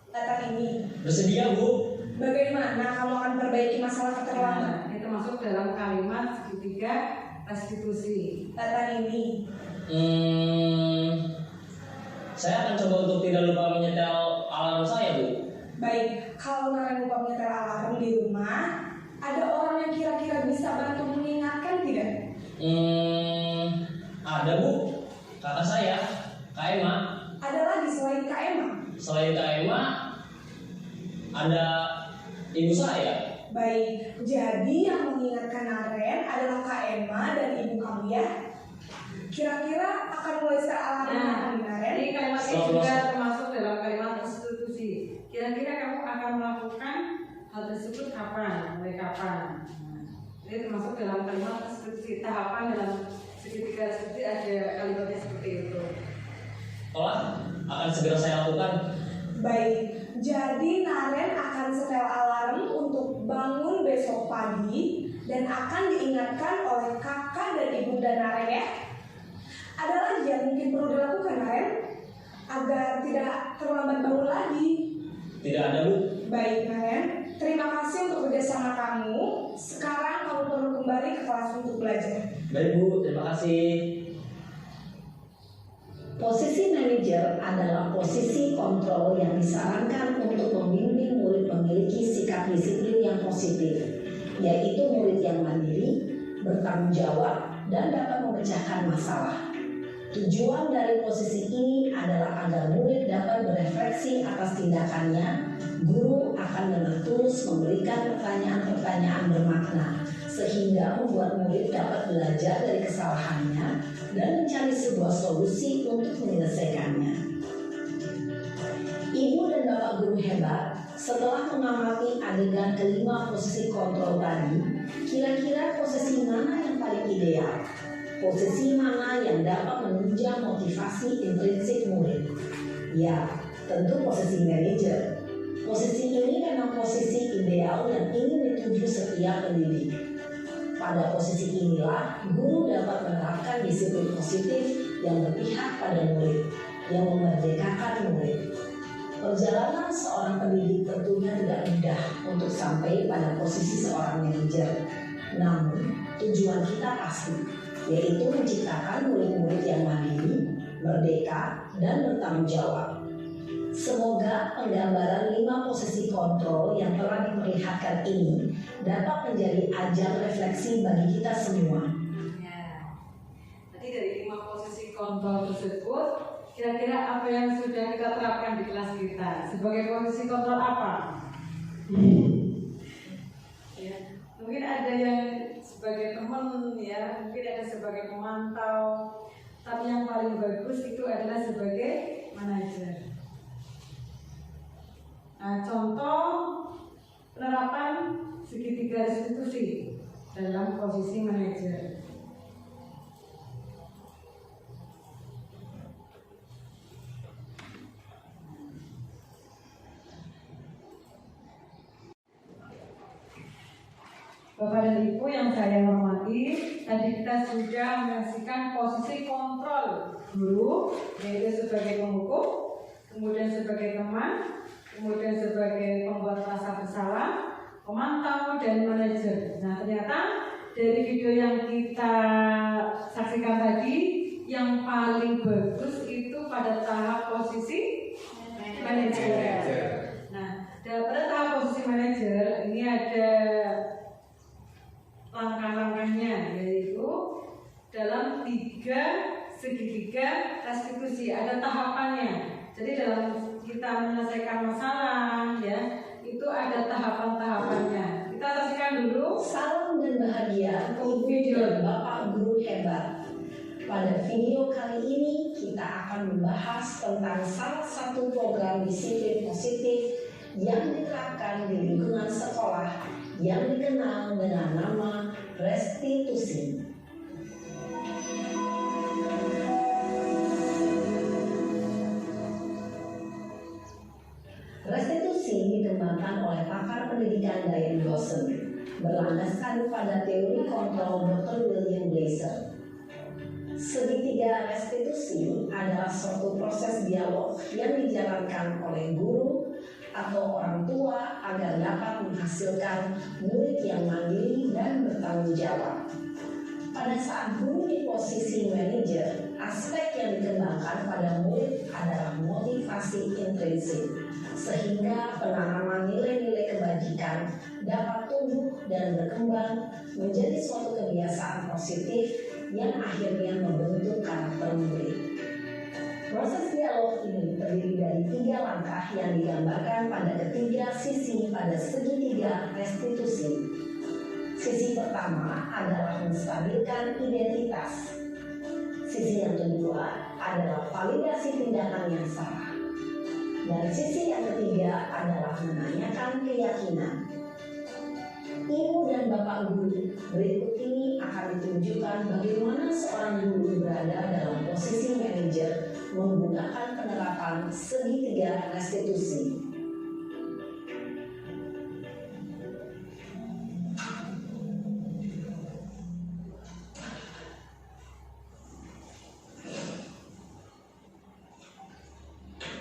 Datang ini. Bersedia Bu. Bagaimana kamu akan perbaiki masalah keterlambatan? Nah, ini termasuk dalam kalimat segitiga restitusi. Datang ini. Saya akan coba untuk tidak lupa menyetel alarm saya Bu. Baik, kalau Naren lupa menyetel alarm di rumah, ada orang yang kira-kira bisa bantu mengingatkan tidak? Ada Bu, kakak saya, Kak Emma. Ada lagi selain Kak Emma? Selain Kak Emma, ada ibu saya. Baik, jadi yang mengingatkan Naren adalah Kak Emma dan ibu kamu ya? Kira-kira akan mulai setel alarm Nah, Naren? ini kalimat ini juga termasuk dalam kalimat restitusi. Kira-kira kamu akan melakukan hal tersebut kapan? Mulai kapan? Nah, ini termasuk dalam kalimat restitusi. Tahapan dalam segitiga restitusi ada kalimatnya seperti itu. Olah akan segera saya lakukan. Baik, jadi Naren akan setel alarm untuk bangun besok pagi dan akan diingatkan oleh kakak dan ibunda Naren ya. Ada lagi yang mungkin perlu dilakukan Naren agar tidak terlambat bangun lagi? Tidak ada Bu. Baik Naren, terima kasih untuk kerjasama kamu. Sekarang kamu perlu kembali ke kelas untuk belajar. Baik Bu, terima kasih. Posisi manajer adalah posisi kontrol yang disarankan untuk membimbing murid memiliki sikap disiplin yang positif, yaitu murid yang mandiri, bertanggung jawab, dan dapat memecahkan masalah. Tujuan dari posisi ini adalah agar murid dapat berefleksi atas tindakannya. Guru akan dengan tulus memberikan pertanyaan-pertanyaan bermakna, sehingga membuat murid dapat belajar dari kesalahannya dan mencari sebuah solusi untuk menyelesaikannya. Ibu dan bapak guru hebat, setelah mengamati adegan kelima posisi kontrol tadi, kira-kira posisi mana yang paling ideal? Posisi mana yang dapat menunjang motivasi intrinsik murid? Ya, tentu posisi manajer. Posisi ini memang posisi ideal yang ingin dituju setiap pendidik. Pada posisi inilah, guru dapat menerapkan disiplin positif yang berpihak pada murid, yang memerdekakan murid. Perjalanan seorang pendidik tentunya tidak mudah untuk sampai pada posisi seorang manajer. Namun, tujuan kita pasti, yaitu menciptakan murid-murid yang mandiri, merdeka, dan bertanggung jawab. Semoga penggambaran 5 posisi kontrol yang telah diperlihatkan ini dapat menjadi ajang refleksi bagi kita semua. Ya. Tadi dari 5 posisi kontrol tersebut, kira-kira apa yang sudah kita terapkan di kelas kita? Sebagai posisi kontrol apa? Ya, mungkin ada yang sebagai teman, ya, mungkin ada sebagai pemantau, tapi yang paling bagus itu adalah sebagai manajer. Nah, contoh penerapan segitiga restitusi dalam posisi manajer. Bapak dan Ibu yang saya hormati, tadi kita sudah menyaksikan posisi kontrol guru, yaitu sebagai penghukum, kemudian sebagai teman, kemudian sebagai pembuat rasa bersalah, pemantau, dan manajer. Nah, ternyata dari video yang kita saksikan tadi, yang paling bagus itu pada tahap posisi manajer. Nah, pada tahap posisi manajer ini ada langkah-langkahnya, yaitu dalam 3 segitiga restitusi ada tahapannya. Jadi dalam kita menyelesaikan masalah, ya, itu ada tahapan-tahapannya. Kita saksikan dulu. Salam dan bahagia untuk video Bapak Guru Hebat. Pada video kali ini kita akan membahas tentang salah satu program disiplin positif yang diterapkan di lingkungan sekolah yang dikenal dengan nama restitusi. Restitusi dikembangkan oleh pakar pendidikan Diane Dawson, berlandaskan pada teori kontrol Dr. William Glasser. Segitiga restitusi adalah suatu proses dialog yang dijalankan oleh guru atau orang tua agar dapat menghasilkan murid yang mandiri dan bertanggung jawab. Pada saat guru di posisi manajer, aspek yang dikembangkan pada murid adalah motivasi intrinsik, sehingga penanaman nilai-nilai kebajikan dapat tumbuh dan berkembang menjadi suatu kebiasaan positif yang akhirnya membentuk karakter murid. Proses dialog ini terdiri dari 3 langkah yang digambarkan pada ketiga sisi pada segitiga restitusi. Sisi pertama adalah menstabilkan identitas. Sisi yang kedua adalah validasi tindakan yang salah. Dan sisi yang ketiga adalah menanyakan keyakinan. Ibu dan Bapak Guru, berikut ini akan ditunjukkan bagaimana seorang guru berada dalam posisi manajer menggunakan penerapan segitiga restitusi.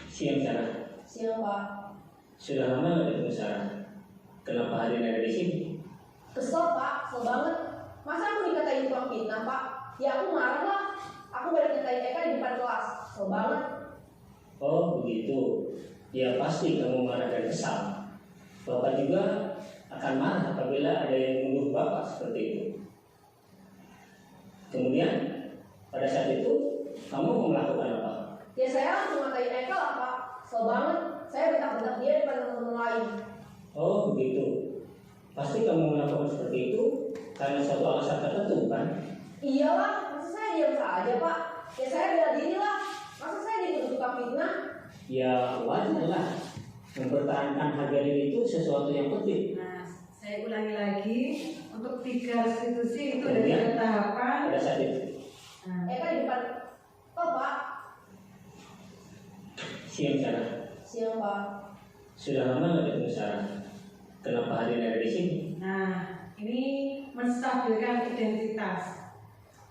Siang Sarah. Siang Pak. Sudah lama nggak ketemu Sarah? Kenapa hari ini ada di sini? Kesel Pak, kesel banget. Masa aku dikatain tukang fitnah Pak? Ya aku marah lah. Aku balik nyatain Eka di depan kelas. Kesel banget. Oh begitu. Ya pasti kamu marah dan kesal. Bapak juga akan marah apabila ada yang menuduh Bapak seperti itu. Kemudian pada saat itu kamu melakukan apa? Ya saya langsung ngatain Eka lah Pak. Kesel banget. Saya bentak-bentak dia depan teman-teman lain. Oh begitu. Pasti kamu melakukan seperti itu karena suatu alasan tertentu kan? Iyalah, masa saya diam saja Pak? Ya saya bela diri lah. Masa saya dituduh tukang fitnah? Ya wajar lah. Mempertahankan harga diri itu sesuatu yang penting. Nah, saya ulangi lagi untuk 3 restitusi itu Kemudian, dari tahapan. Pada saat itu. Nah, Eka di depan. Oh Pak. Siang Sarah. Siang Pak. Sudah lama nggak ketemu Sarah? Kenapa hari ini ada di sini? Nah, ini menstabilkan identitas.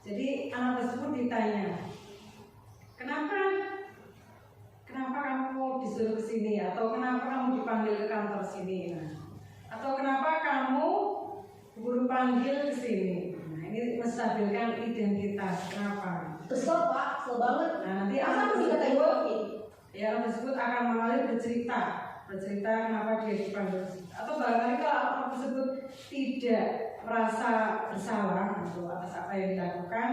Jadi anak tersebut ditanya, kenapa kamu disuruh ke sini, atau kenapa kamu dipanggil ke kantor sini, atau kenapa kamu guru panggil ke sini. Nah, ini menstabilkan identitas. Kenapa? Kesel Pak, kesel banget. Nah, nanti Masa anak aku dikatain tersebut, Bang Pit? ya anak tersebut akan mengalir bercerita kenapa dia dipanggil. Atau barangkali kalau anak tersebut tidak merasa bersalah atau atas apa yang dilakukan,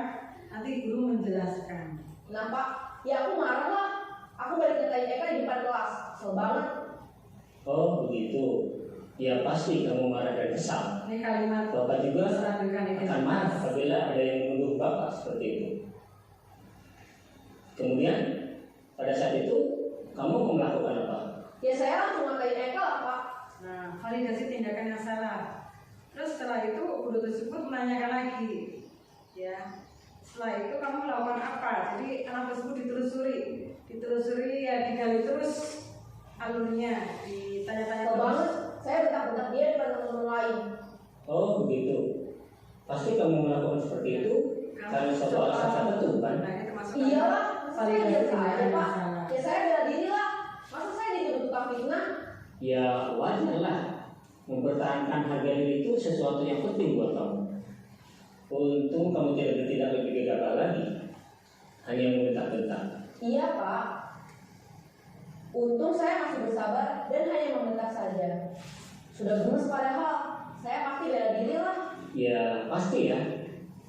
nanti guru menjelaskan. Nah Pak, ya aku marah lah. Aku balik ngetain Eka di depan kelas. Kesel banget. Oh begitu. Ya pasti kamu marah dan kesal. Ini kalimat Bapak juga stabilkan akan marah apabila ada yang menuduh Bapak seperti itu. Kemudian pada saat itu kamu mau melakukan apa? Ya saya langsung ngatain Eka lah Pak. Nah, validasi tindakan yang salah. Terus setelah itu guru tersebut menanyakan lagi, ya. Setelah itu kamu melakukan apa? Jadi anak tersebut ditelusuri ya, digali terus alurnya, ditanya-tanya Kesel terus. banget. Saya bentak-bentak dia depan teman-teman lain. Oh begitu. Pasti kamu melakukan seperti itu karena suatu alasan tertentu kan? Nah, itu termasuk Iya lah, masa saya validasi biasa aja tindakan Pak. yang salah. Ya saya bela diri lah. Masa saya dituduh tukang fitnah? Ya wajar lah. Mempertahankan harga diri itu sesuatu yang penting buat kamu. Untung kamu tidak bertindak lebih gegabah lagi, hanya membentak-bentak. Iya Pak. Untung saya masih bersabar dan hanya membentak saja. Sudah gemes padahal. Saya pasti bela diri lah. Ya pasti ya.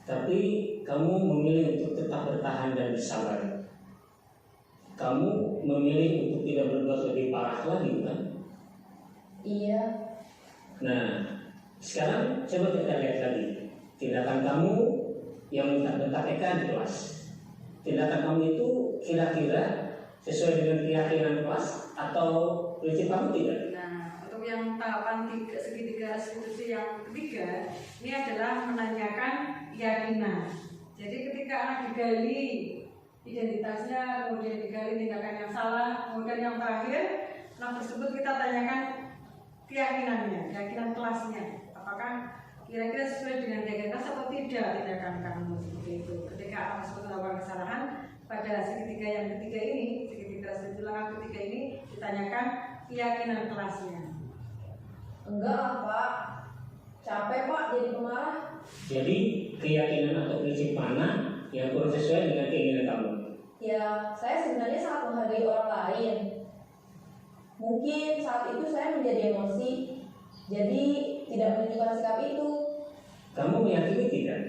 Tapi kamu memilih untuk tetap bertahan dan bersabar. Kamu memilih untuk tidak berbuat lebih parah lagi bukan? Iya. Nah, sekarang coba kita lihat lagi tindakan kamu yang bentak-bentak Eka di kelas. Tindakan kamu itu kira-kira sesuai dengan keyakinan kelas atau prinsip kamu tidak? Nah, untuk yang tahapan segitiga restitusi yang ketiga, ini adalah menanyakan keyakinan. Jadi ketika anak digali identitasnya, kemudian digali tindakan yang salah, kemudian yang terakhir, anak tersebut kita tanyakan keyakinannya, keyakinan kelasnya. Apakah kira-kira sesuai dengan keyakinan kelas atau tidak tindakan kamu seperti itu. Ketika anak tersebut melakukan kesalahan pada segitiga yang ketiga ini, segitiga restitusi langkah ketiga ini ditanyakan keyakinan kelasnya. Enggak lah Pak. Capek Pak jadi pemarah. Jadi keyakinan atau prinsip mana yang kurang sesuai dengan keinginan kamu? Ya, saya sebenarnya sangat menghargai orang lain. Mungkin saat itu saya menjadi emosi, jadi tidak menunjukkan sikap itu. Kamu meyakini tidak?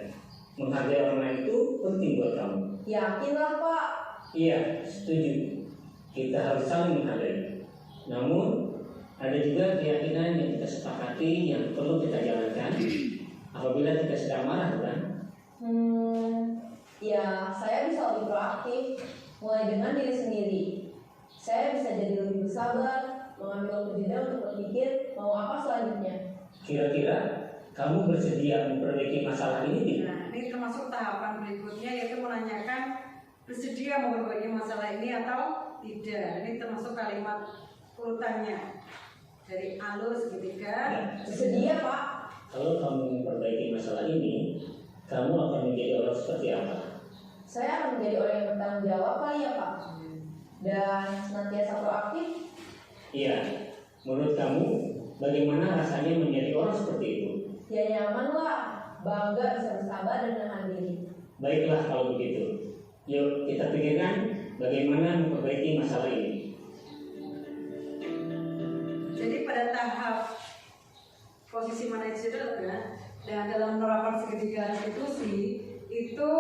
Menghargai orang lain itu penting buat kamu. Yakinlah Pak. Iya, setuju. Kita harus saling menghargai. Namun ada juga keyakinan yang kita sepakati yang perlu kita jalankan apabila kita sedang marah, bukan? Ya saya bisa lebih proaktif, mulai dengan diri sendiri. Saya bisa jadi lebih bersabar, mengambil waktu jeda untuk berpikir mau apa selanjutnya. Kira-kira kamu bersedia memperbaiki masalah ini tidak? Nah, ini termasuk tahapan berikutnya, yaitu menanyakan bersedia memperbaiki masalah ini atau tidak. Ini termasuk kalimat urutannya dari alur segitiga. Bersedia Pak. Kalau kamu memperbaiki masalah ini, kamu akan menjadi orang seperti apa? Saya akan menjadi orang yang bertanggung jawab kali ya Pak. Dan senantiasa proaktif. Iya, menurut kamu bagaimana rasanya menjadi orang seperti itu? Ya nyaman lah, bangga bisa bersabar dan menahan diri. Baiklah kalau begitu. Yuk kita pikirkan bagaimana memperbaiki masalah ini. Jadi pada tahap posisi manajer ya, dan dalam penerapan segitiga restitusi itu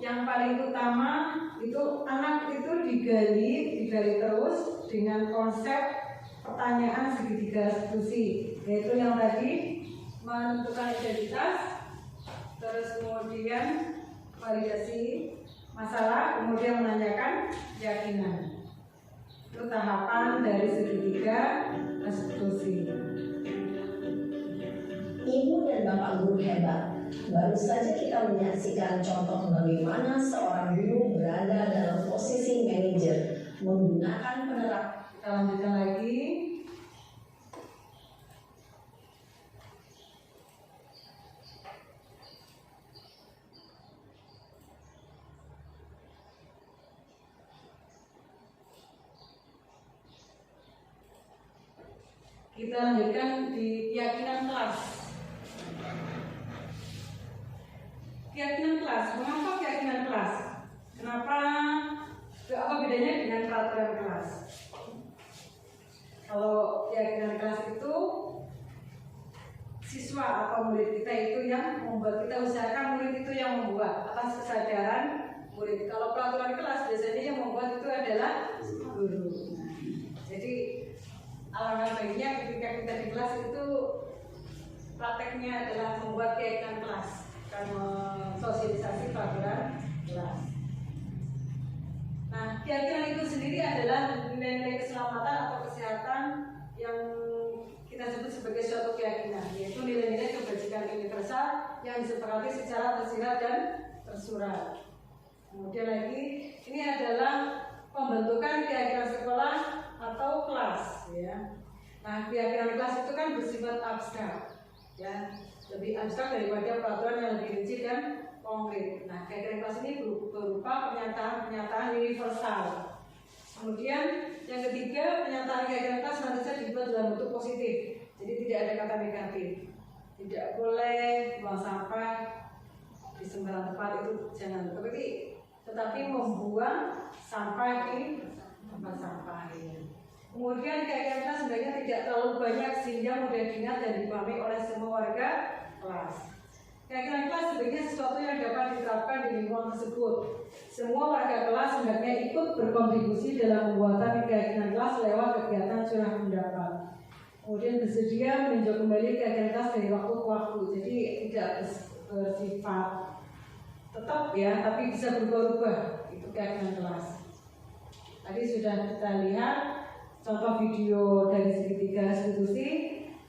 yang paling utama itu anak itu digali terus dengan konsep pertanyaan segitiga restitusi, yaitu yang tadi menentukan identitas, terus kemudian validasi masalah, kemudian menanyakan keyakinan. Itu tahapan dari segitiga restitusi. Ibu dan Bapak guru hebat. Baru saja kita menyaksikan contoh bagaimana seorang guru berada dalam posisi manajer menggunakan penerap. Kita lanjutkan lagi. Kita lanjutkan di keyakinan kelas. Keyakinan kelas, mengapa keyakinan kelas? Apa bedanya dengan peraturan kelas? Kalau keyakinan kelas itu siswa atau murid kita itu yang membuat, kita usahakan murid itu yang membuat atas kesadaran murid. Kalau peraturan kelas biasanya yang membuat itu adalah guru. Jadi alangkah baiknya ketika kita di kelas itu prakteknya adalah membuat keyakinan kelas dan sosialisasi peraturan kelas. Nah, keyakinan itu sendiri adalah nilai-nilai keselamatan atau kesehatan yang kita sebut sebagai suatu keyakinan, yaitu nilai-nilai kebajikan universal yang disepakati secara tersirat dan tersurat. Kemudian lagi, ini adalah pembentukan keyakinan sekolah atau kelas, ya. Nah, keyakinan kelas itu kan bersifat abstrak, ya, lebih abstrak daripada peraturan yang lebih rinci dan konkret. Nah, keyakinan kelas ini berupa pernyataan-pernyataan universal. Kemudian yang ketiga, pernyataan keyakinan kelas nanti saja dibuat dalam bentuk positif, jadi tidak ada kata negatif. Tidak boleh buang sampah di sembarang tempat, itu jangan. Tetapi membuang sampah di tempat sampah ini. Kemudian keyakinan kelas sebenarnya tidak terlalu banyak sehingga mudah diingat dan dipahami oleh semua warga kelas. Keyakinan kelas sebenarnya sesuatu yang dapat diterapkan di lingkungan tersebut. Semua warga kelas sebenarnya ikut berkontribusi dalam pembuatan keyakinan kelas lewat kegiatan curah pendapat. Kemudian bersedia meninjau kembali keyakinan kelas dari waktu ke waktu. Jadi tidak bersifat tetap, ya, tapi bisa berubah-ubah. Itu keyakinan kelas. Tadi sudah kita lihat contoh video dari segitiga institusi,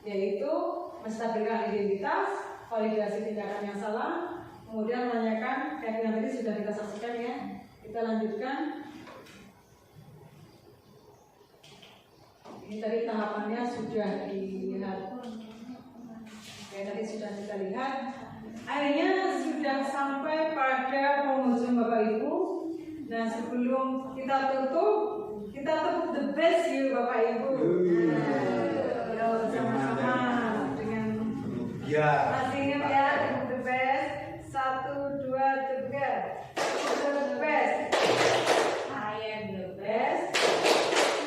yaitu menstabilkan identitas, validasi tindakan yang salah, kemudian menanyakan keyakinan tadi sudah kita saksikan, ya. Kita lanjutkan. Ini tadi tahapannya sudah dilihat. Oke, tadi sudah kita lihat. Akhirnya sudah sampai pada penghujung Bapak Ibu. Nah, sebelum kita tutup, kita tepuk the best yuk Bapak Ibu. Sama-sama dengan pastinya, ya, the best. 1, 2, 3. The best. I am the best.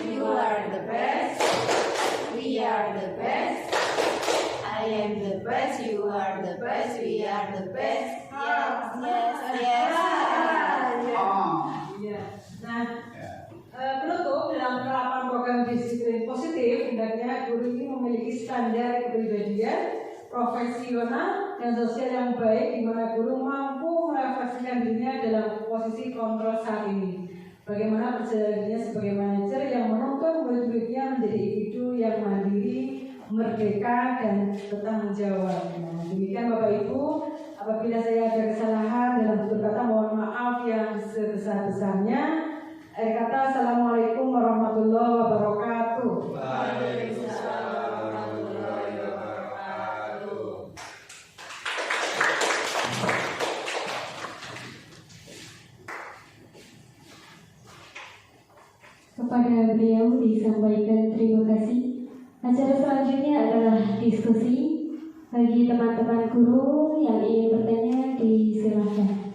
You are the best. We are the best. I am the best. You are the best. We are the best. Yes. Nah, penutup dalam penerapan program disiplin positif, hendaknya guru ini memiliki standar kepribadian, profesional, dan sosial yang baik, di mana guru mampu merefleksikan dirinya dalam posisi kontrol saat ini. Bagaimana perjalanan dirinya sebagai manajer yang menuntun murid-muridnya menjadi individu yang mandiri, merdeka, dan bertanggung jawab. Nah, demikian Bapak Ibu. Apabila saya ada kesalahan dalam tutur kata, mohon maaf yang sebesar-besarnya. Akhir kata, assalamualaikum warahmatullahi wabarakatuh. Waalaikumsalam warahmatullahi wabarakatuh. Kepada beliau disampaikan terima kasih. Acara selanjutnya adalah diskusi. Bagi teman-teman guru yang ingin bertanya, disilahkan.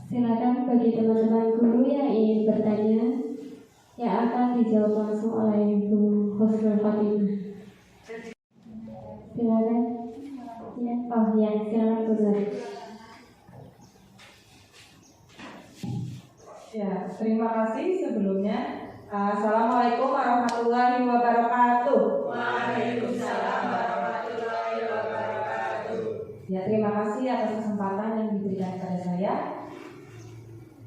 Silakan bagi teman-teman guru yang ingin bertanya, yang akan dijawab langsung oleh Bu Husnul Khotimah. Silakan. Ya, silakan Bu Nur. Ya, terima kasih sebelumnya. Assalamualaikum warahmatullahi wabarakatuh. Waalaikumsalam warahmatullahi wabarakatuh. Ya, terima kasih atas kesempatan yang diberikan kepada saya.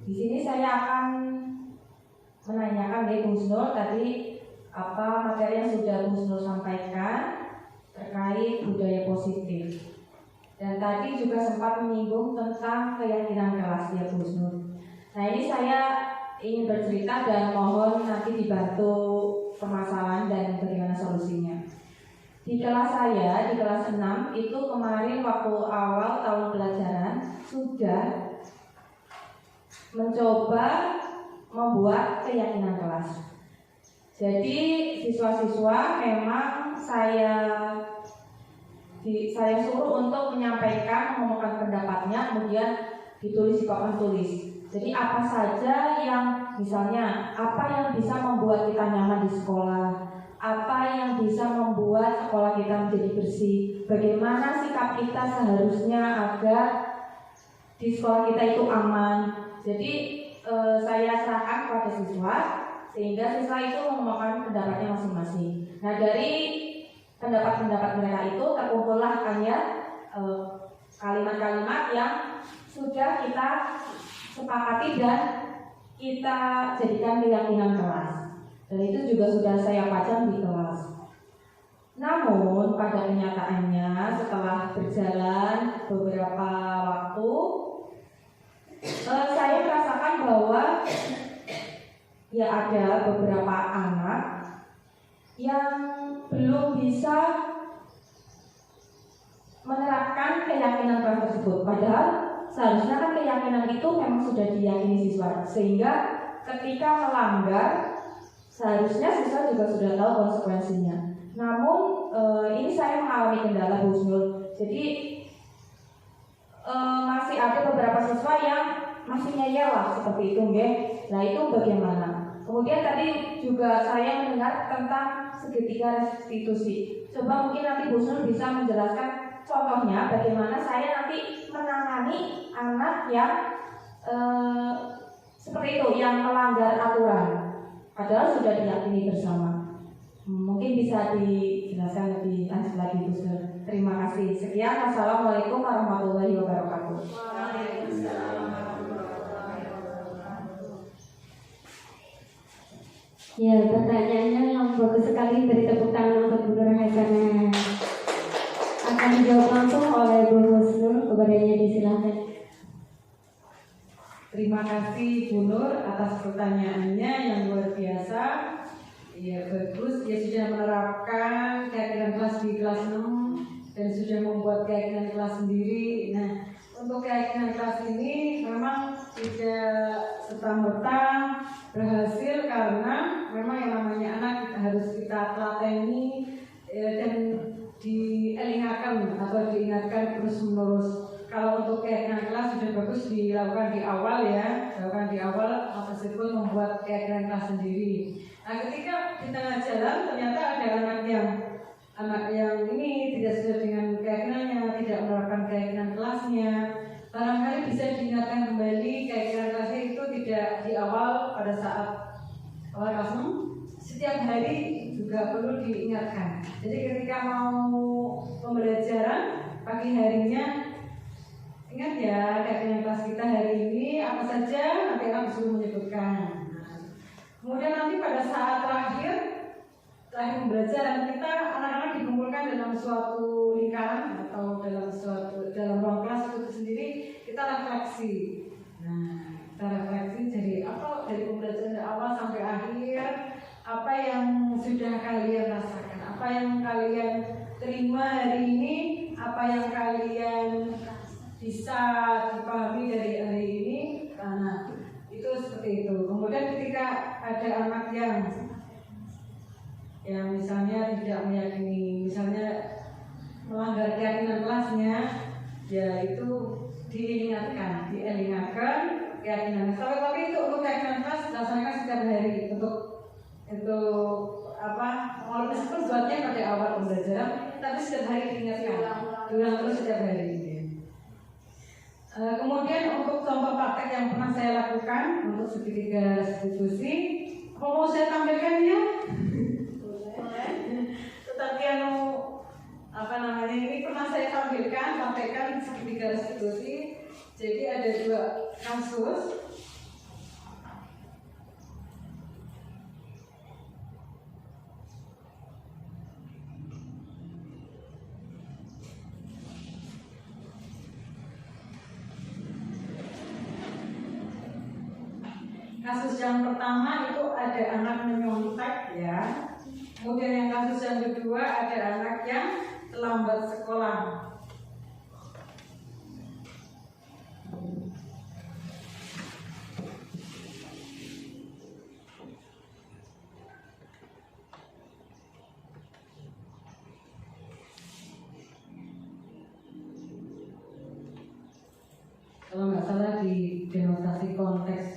Di sini saya akan menanyakan Bu Husnul tadi apa materi yang sudah Bu Husnul sampaikan terkait budaya positif. Dan tadi juga sempat menyinggung tentang keyakinan kelas, ya Bu Husnul. Nah, ini saya ingin bercerita dan mohon nanti dibantu permasalahan dan bagaimana solusinya. Di kelas saya, di kelas 6 itu kemarin waktu awal tahun pelajaran sudah mencoba membuat keyakinan kelas. Jadi siswa-siswa memang saya saya suruh untuk menyampaikan, mengumumkan pendapatnya, kemudian ditulis di papan tulis. Jadi apa saja yang misalnya apa yang bisa membuat kita nyaman di sekolah, apa yang bisa membuat sekolah kita menjadi bersih, bagaimana sikap kita seharusnya agar di sekolah kita itu aman. Jadi saya serahkan kepada siswa sehingga siswa itu mengumumkan pendapatnya masing-masing. Nah, dari pendapat-pendapat mereka itu terkumpullah hanya kalimat-kalimat yang sudah kita sepakati dan kita jadikan keyakinan kelas. Dan itu juga sudah saya pajang di kelas. Namun pada kenyataannya setelah berjalan beberapa waktu, saya merasakan bahwa ya ada beberapa anak yang belum bisa menerapkan keyakinan kelas tersebut. Padahal seharusnya kan keyakinan itu memang sudah diyakini siswa, sehingga ketika melanggar seharusnya siswa juga sudah tahu konsekuensinya. Namun ini saya mengalami kendala, Bu Husnul. Jadi masih ada beberapa siswa yang masih ngeyel lah seperti itu, nggih. Nah, itu bagaimana? Kemudian tadi juga saya mendengar tentang segitiga restitusi. Coba mungkin nanti Bu Husnul bisa menjelaskan contohnya bagaimana saya nanti menangani anak yang seperti itu, yang melanggar aturan padahal sudah diyakini bersama. Mungkin bisa dijelaskan lebih lanjut lagi, Bu Husnul. Terima kasih. Sekian. Wassalamualaikum warahmatullahi wabarakatuh. Waalaikumsalam warahmatullahi wabarakatuh. Ya, pertanyaannya yang bagus sekali. Beri tepuk tangan untuk Bu Nur Hasanah. Akan dijawab langsung oleh Bu Husnul. Kepadanya disilahkan. Terima kasih Bu Nur atas pertanyaannya yang luar biasa. Ya, bagus. Dia sudah menerapkan keyakinan kelas di kelas 6 dan sudah membuat keyakinan kelas sendiri. Nah, untuk keyakinan kelas ini memang tidak serta-merta berhasil karena memang yang namanya anak harus kita telateni dan diingatkan atau diingatkan terus-menerus. Kalau untuk keyakinan kelas sudah bagus dilakukan di awal ya, dilakukan di awal tersebut membuat keyakinan kelas sendiri. Nah, ketika di tengah jalan ternyata ada anak yang ini tidak sesuai dengan keyakinannya, tidak menerapkan keyakinan kelasnya. Barangkali bisa diingatkan kembali keyakinan kelasnya itu tidak di awal pada saat awal kelas 6, setiap hari juga perlu diingatkan. Jadi ketika mau pembelajaran pagi harinya, ingat ya keyakinan kelas kita hari ini apa saja, nanti akan disuruh menyebutkan. Kemudian nanti pada saat terakhir pembelajaran kita, anak-anak dikumpulkan dalam suatu lingkaran atau dalam ruang kelas itu sendiri, kita refleksi. Nah, kita refleksi dari pembelajaran dari awal sampai akhir, apa yang sudah kalian rasakan, apa yang kalian terima hari ini, apa yang kalian bisa dipahami dari hari ini. Nah, itu seperti itu. Kemudian ketika ada anak yang misalnya tidak meyakini, misalnya melanggar keyakinan kelasnya, ya itu diingatkan keyakinan. Tapi itu untuk keyakinan kelas dilaksanakan setiap hari untuk meskipun buatnya pada awal pembelajaran, tapi setiap hari diingatkan, diulang terus setiap hari. Kemudian untuk contoh praktek yang pernah saya lakukan untuk segitiga restitusi, mau saya tampilkan ya? Tetapi ini pernah saya sampaikan segitiga restitusi. Jadi ada 2 kasus. Kasus yang pertama itu ada anak menyontek ya. Kemudian yang kasus yang kedua ada anak yang terlambat sekolah.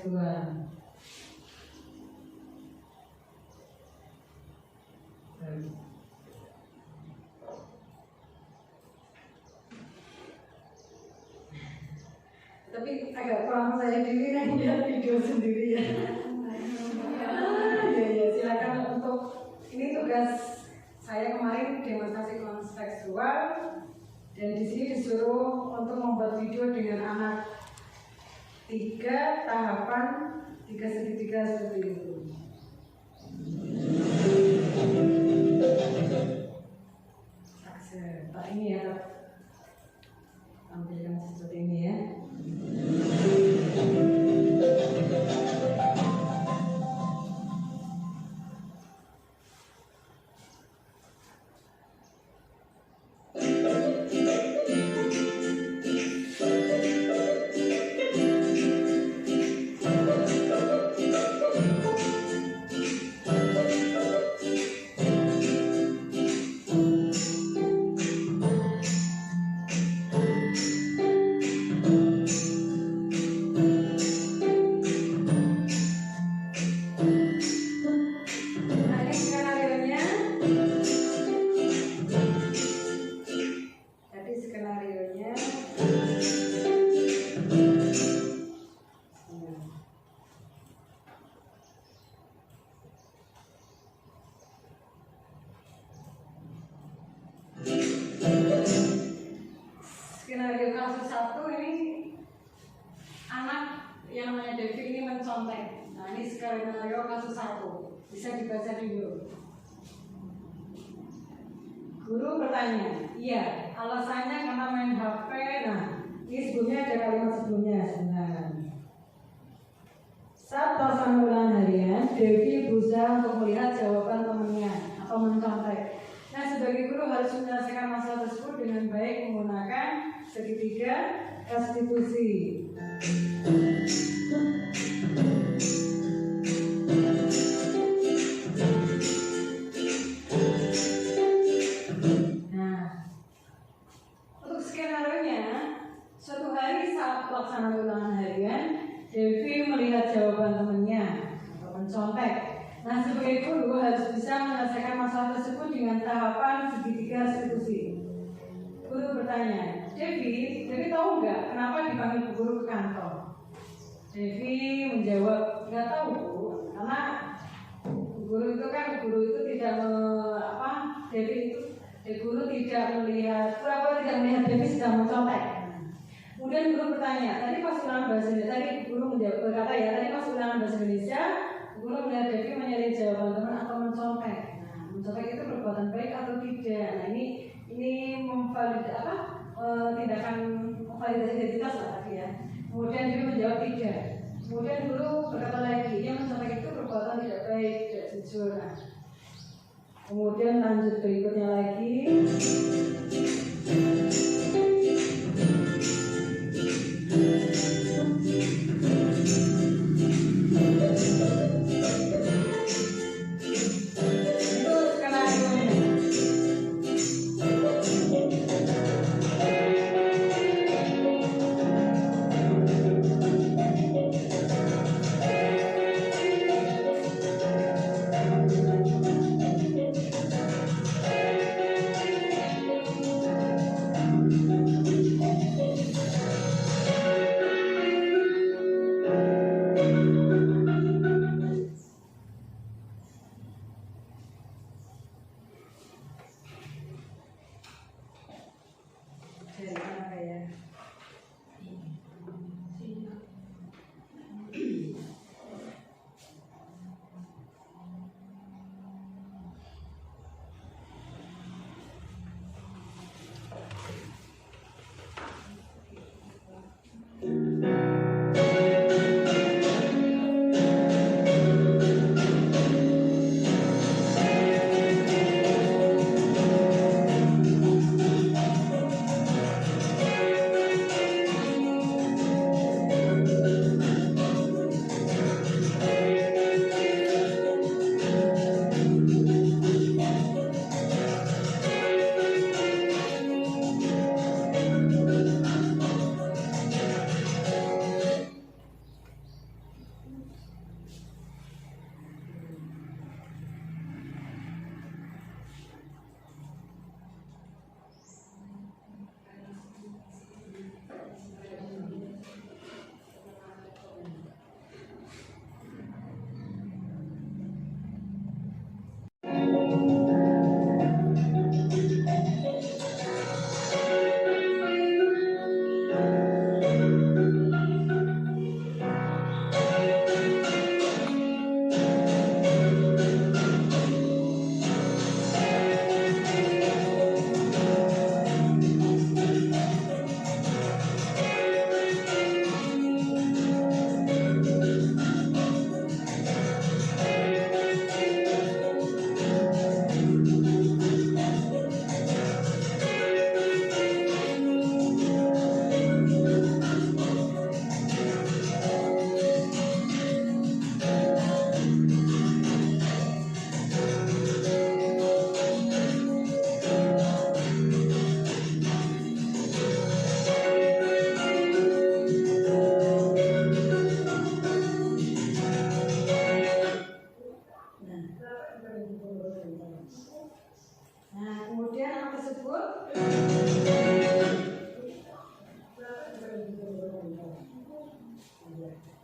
seksual. Tapi agak kurang saya diri lihat video sendiri ya. Ya, silakan untuk ini tugas saya kemarin demonstrasi kekerasan seksual, dan di sini disuruh untuk membuat video dengan anak 3 tahapan 3 segitiga seperti itu. Pak ini ya, tampilkan seperti ini ya. Skenario kasus 1 ini anak yang namanya Devi ini mencontek. Nah, ini skenario kasus 1, bisa dibaca dulu. Guru bertanya, iya, alasannya karena main HP. Nah, ini sebelumnya ada kalimat sebelumnya sebenarnya. Saat pelaksanaan ulangan harian, Devi berusaha untuk melihat jawaban temannya atau mencontek. Nah, sebagai guru harus menyelesaikan masalah tersebut dengan baik menggunakan segitiga restitusi. Nah, untuk skenario-nya, suatu hari saat pelaksanaan ulangan harian, Devi melihat jawaban temannya atau mencontek. Nah, sebagai guru harus bisa menyelesaikan masalah tersebut dengan tahapan segitiga restitusi. Guru bertanya, Devi tahu nggak kenapa dipanggil Bu Guru ke kantor? Devi menjawab, nggak tahu Bu, karena guru itu tidak guru tidak melihat, pura-pura tidak melihat Devi sedang mencontek. Kemudian guru bertanya, tadi pas ulangan bahasa Indonesia, tadi guru berkata ya, tadi pas ulangan bahasa Indonesia, guru melihat Devi menyari jawaban teman atau mencontek. Nah, mencontek itu perbuatan baik atau tidak? Nah, ini tindakan memvalidasi identitas lah tadi ya. Kemudian dia menjawab tidak. Kemudian guru berkata lagi, yang mencontek itu perbuatan tidak baik, tidak jujur. Nah, kemudian lanjut berikutnya lagi.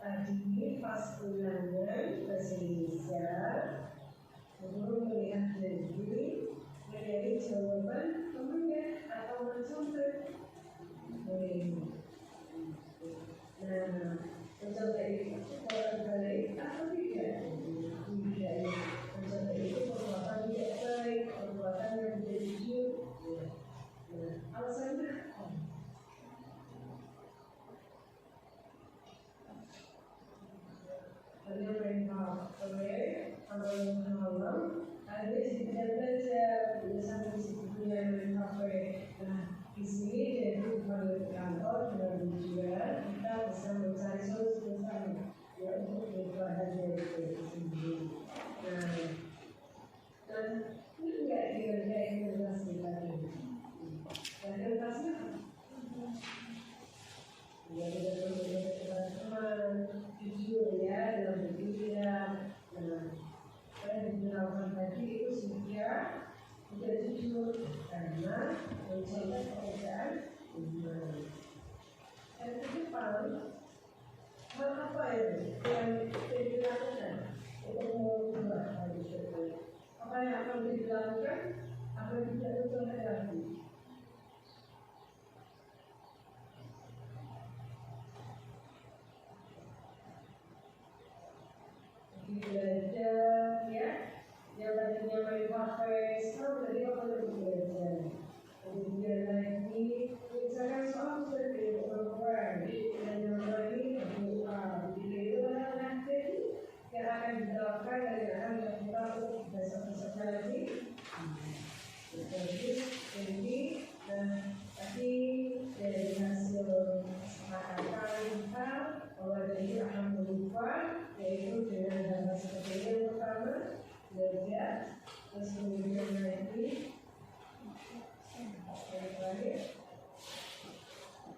Tadi pas ulangan bahasa Indonesia, guru melihat Dewi menjadi jawaban temannya atau mencontoh. Nah, mencontoh itu orang baik atau tidak? Tidak. Mencontoh itu perbuatan tidak baik, perbuatan yang tidak jujur. Nah, alasannya apa? Ada mereka oleh atau yang malam, ada di belajar, biasanya di situ yang kafe. Nah, di sini jadi pada kantor dan juga kita bisa mencari solusi bersama ya untuk perubahan dari itu sendiri. Nah, dan ini enggak dikerjain jelas lagi. Dan pasnya ya kita berbeda teman-teman jujur ya dalam berpikir. Nah, saya dijelaskan tadi itu setia tidak jujur karena mencontoh pekerjaan iman. Dan ke depan hal apa yang dilakukan untuk mengubah hal tersebut? Apa yang akan dilakukan? Apa yang tidak terjadi? Belajar ya, yang tadinya main kafe sekarang jadi apa lagi belajar. Kemudian lagi misalkan soal seperti program dan yang lain doa, jadi itu adalah nanti yang akan diterapkan dan yang akan dilakukan untuk besok-besok lagi. Jadi tadi dari hasil kesepakatan kita bahwa jadi akan berubah yaitu dengan hal seperti yang pertama belajar, terus kemudian lagi yang terakhir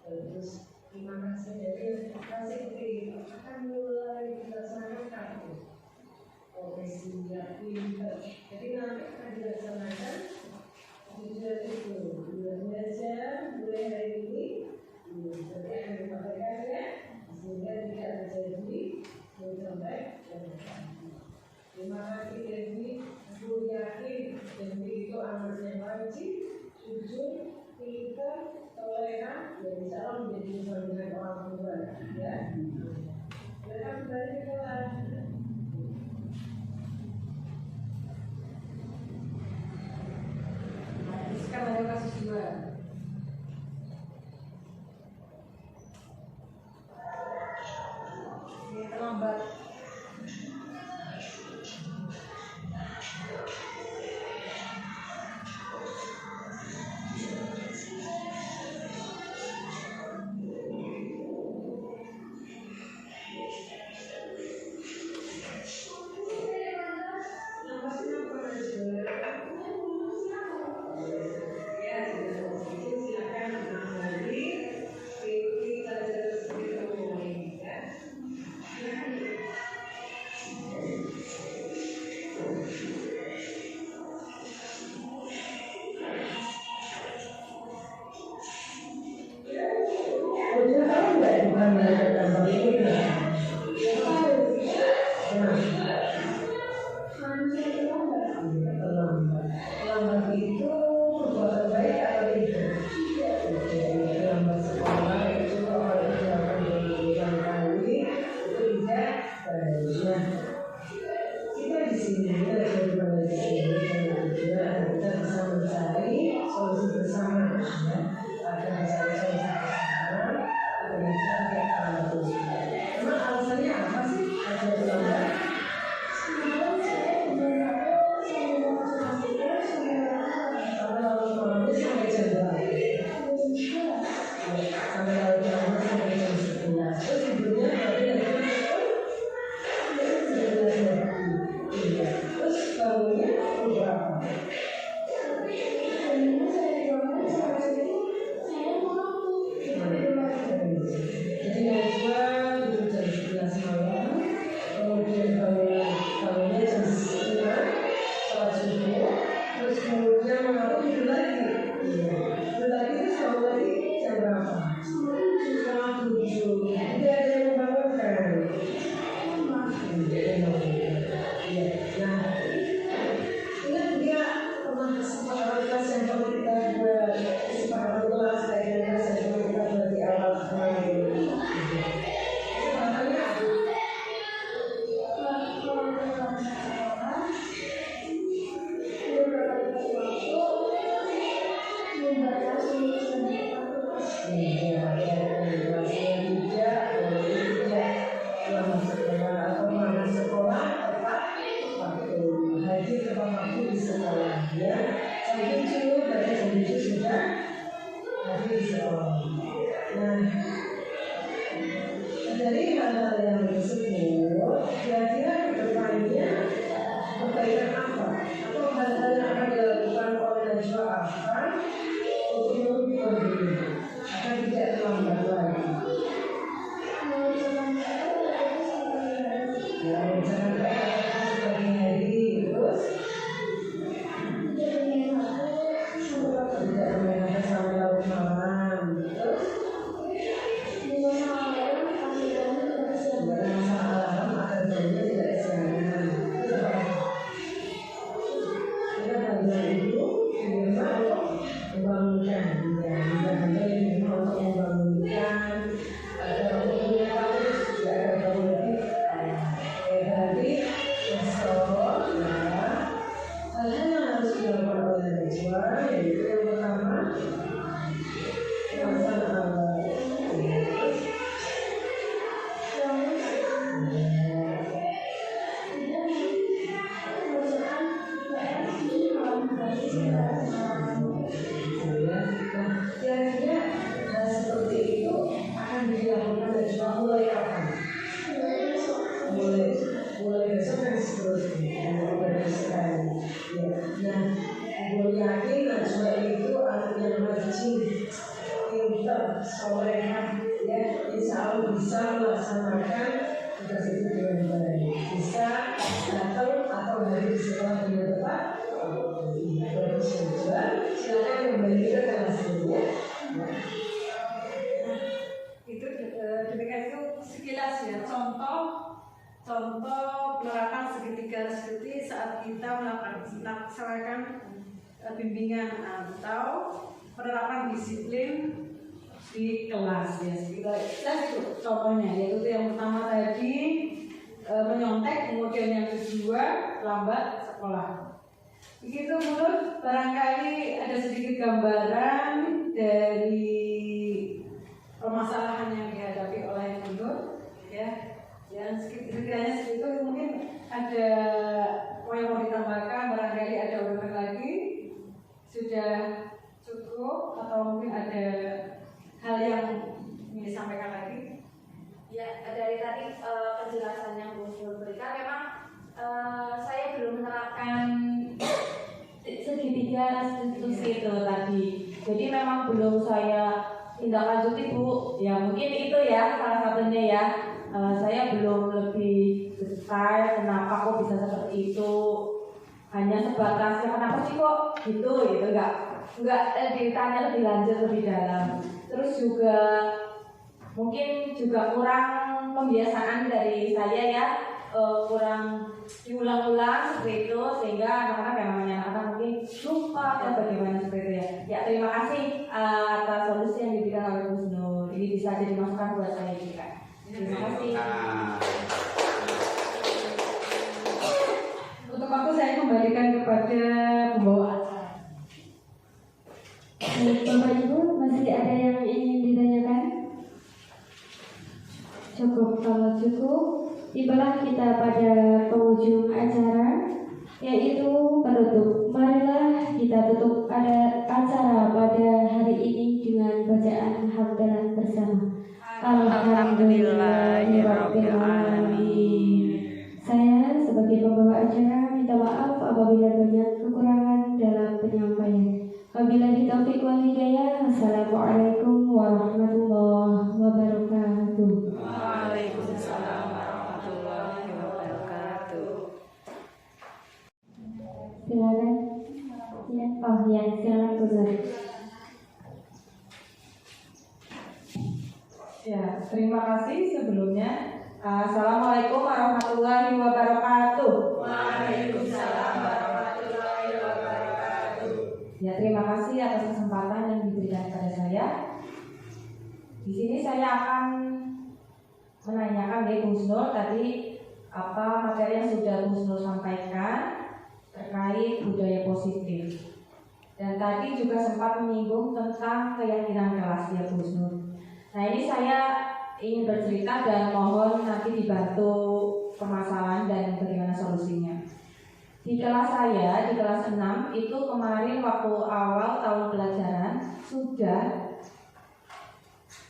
terus terima kasih dari kasih itu akan mulai dilaksanakan profesi yang pintar. Jadi nanti akan dilaksanakan tujuan itu belajar mulai hari ini seperti yang disampaikan ya sehingga tidak terjadi mencontoh dan terima kasih Dewi. Aku yakin Dewi itu anak yang rajin, jujur, pintar, toleran, dan insya Allah menjadi dengan orang tua ya. Dan kembali ke kelas. Sekarang ada kasus 2. Ini terlambat. Silakan dari hal-hal yang tersebut, kira-kira kedepannya kebaikan apa atau hal-hal yang akan dilakukan oleh Najwa Afan untuk lebih berbeda akan tidak terlambat lagi. Ya, jangan pagi hari terus tidak main HP sampai larut malam terus. Contoh penerapan segitiga seperti saat kita melaksanakan bimbingan atau penerapan disiplin di kelas ya. Itu contohnya, yaitu yang pertama tadi menyontek, kemudian yang kedua lambat sekolah. Begitu menurut barangkali ada sedikit gambaran dari permasalahan yang dihadapi oleh Nur ya. Yang sekiranya seperti itu mungkin ada yang mau ditambahkan, barangkali ada ulangan lagi, sudah cukup atau mungkin ada hal yang ingin disampaikan lagi? Ya, dari tadi penjelasan yang Bu Nur berikan memang saya belum menerapkan segitiga institusi itu tadi. Jadi memang belum saya tindak lanjuti Bu. Ya mungkin itu ya salah satunya ya. Saya belum lebih detail kenapa kok bisa seperti itu, hanya sebatas ya kenapa sih kok gitu enggak ditanya lebih lanjut lebih dalam. Terus juga mungkin juga kurang pembiasaan dari saya ya, kurang diulang-ulang seperti itu sehingga anak-anak yang namanya anak-anak mungkin lupa atau bagaimana seperti itu ya. Ya terima kasih atas solusi yang diberikan oleh Bu Nur. Ini bisa jadi masukan buat saya juga. Terima kasih. Untuk waktu saya kembalikan kepada pembawa acara. Bapak Ibu, masih ada yang ingin ditanyakan? Cukup, kalau cukup, tibalah kita pada penghujung acara, yaitu penutup. Marilah kita tutup acara pada hari ini dengan bacaan hamdalah bersama. Alhamdulillahirabbil alamin. Saya sebagai pembawa acara minta maaf apabila banyak kekurangan dalam penyampaian. Wabillahi taufiq wal hidayah. Assalamualaikum warahmatullahi wabarakatuh. Waalaikumsalam warahmatullahi wabarakatuh. Silakan. Ya, oh ya, silakan Guru. Ya, terima kasih sebelumnya. Assalamualaikum warahmatullahi wabarakatuh. Waalaikumsalam warahmatullahi wabarakatuh. Ya, terima kasih atas kesempatan yang diberikan kepada saya. Di sini saya akan menanyakan ya Bu Nur tadi apa materi yang sudah Bu Nur sampaikan terkait budaya positif. Dan tadi juga sempat menyinggung tentang keyakinan kelas ya Bu Nur. Nah ini saya ingin bercerita dan mohon nanti dibantu permasalahan dan bagaimana solusinya. Di kelas saya, di kelas 6 itu kemarin waktu awal tahun pelajaran sudah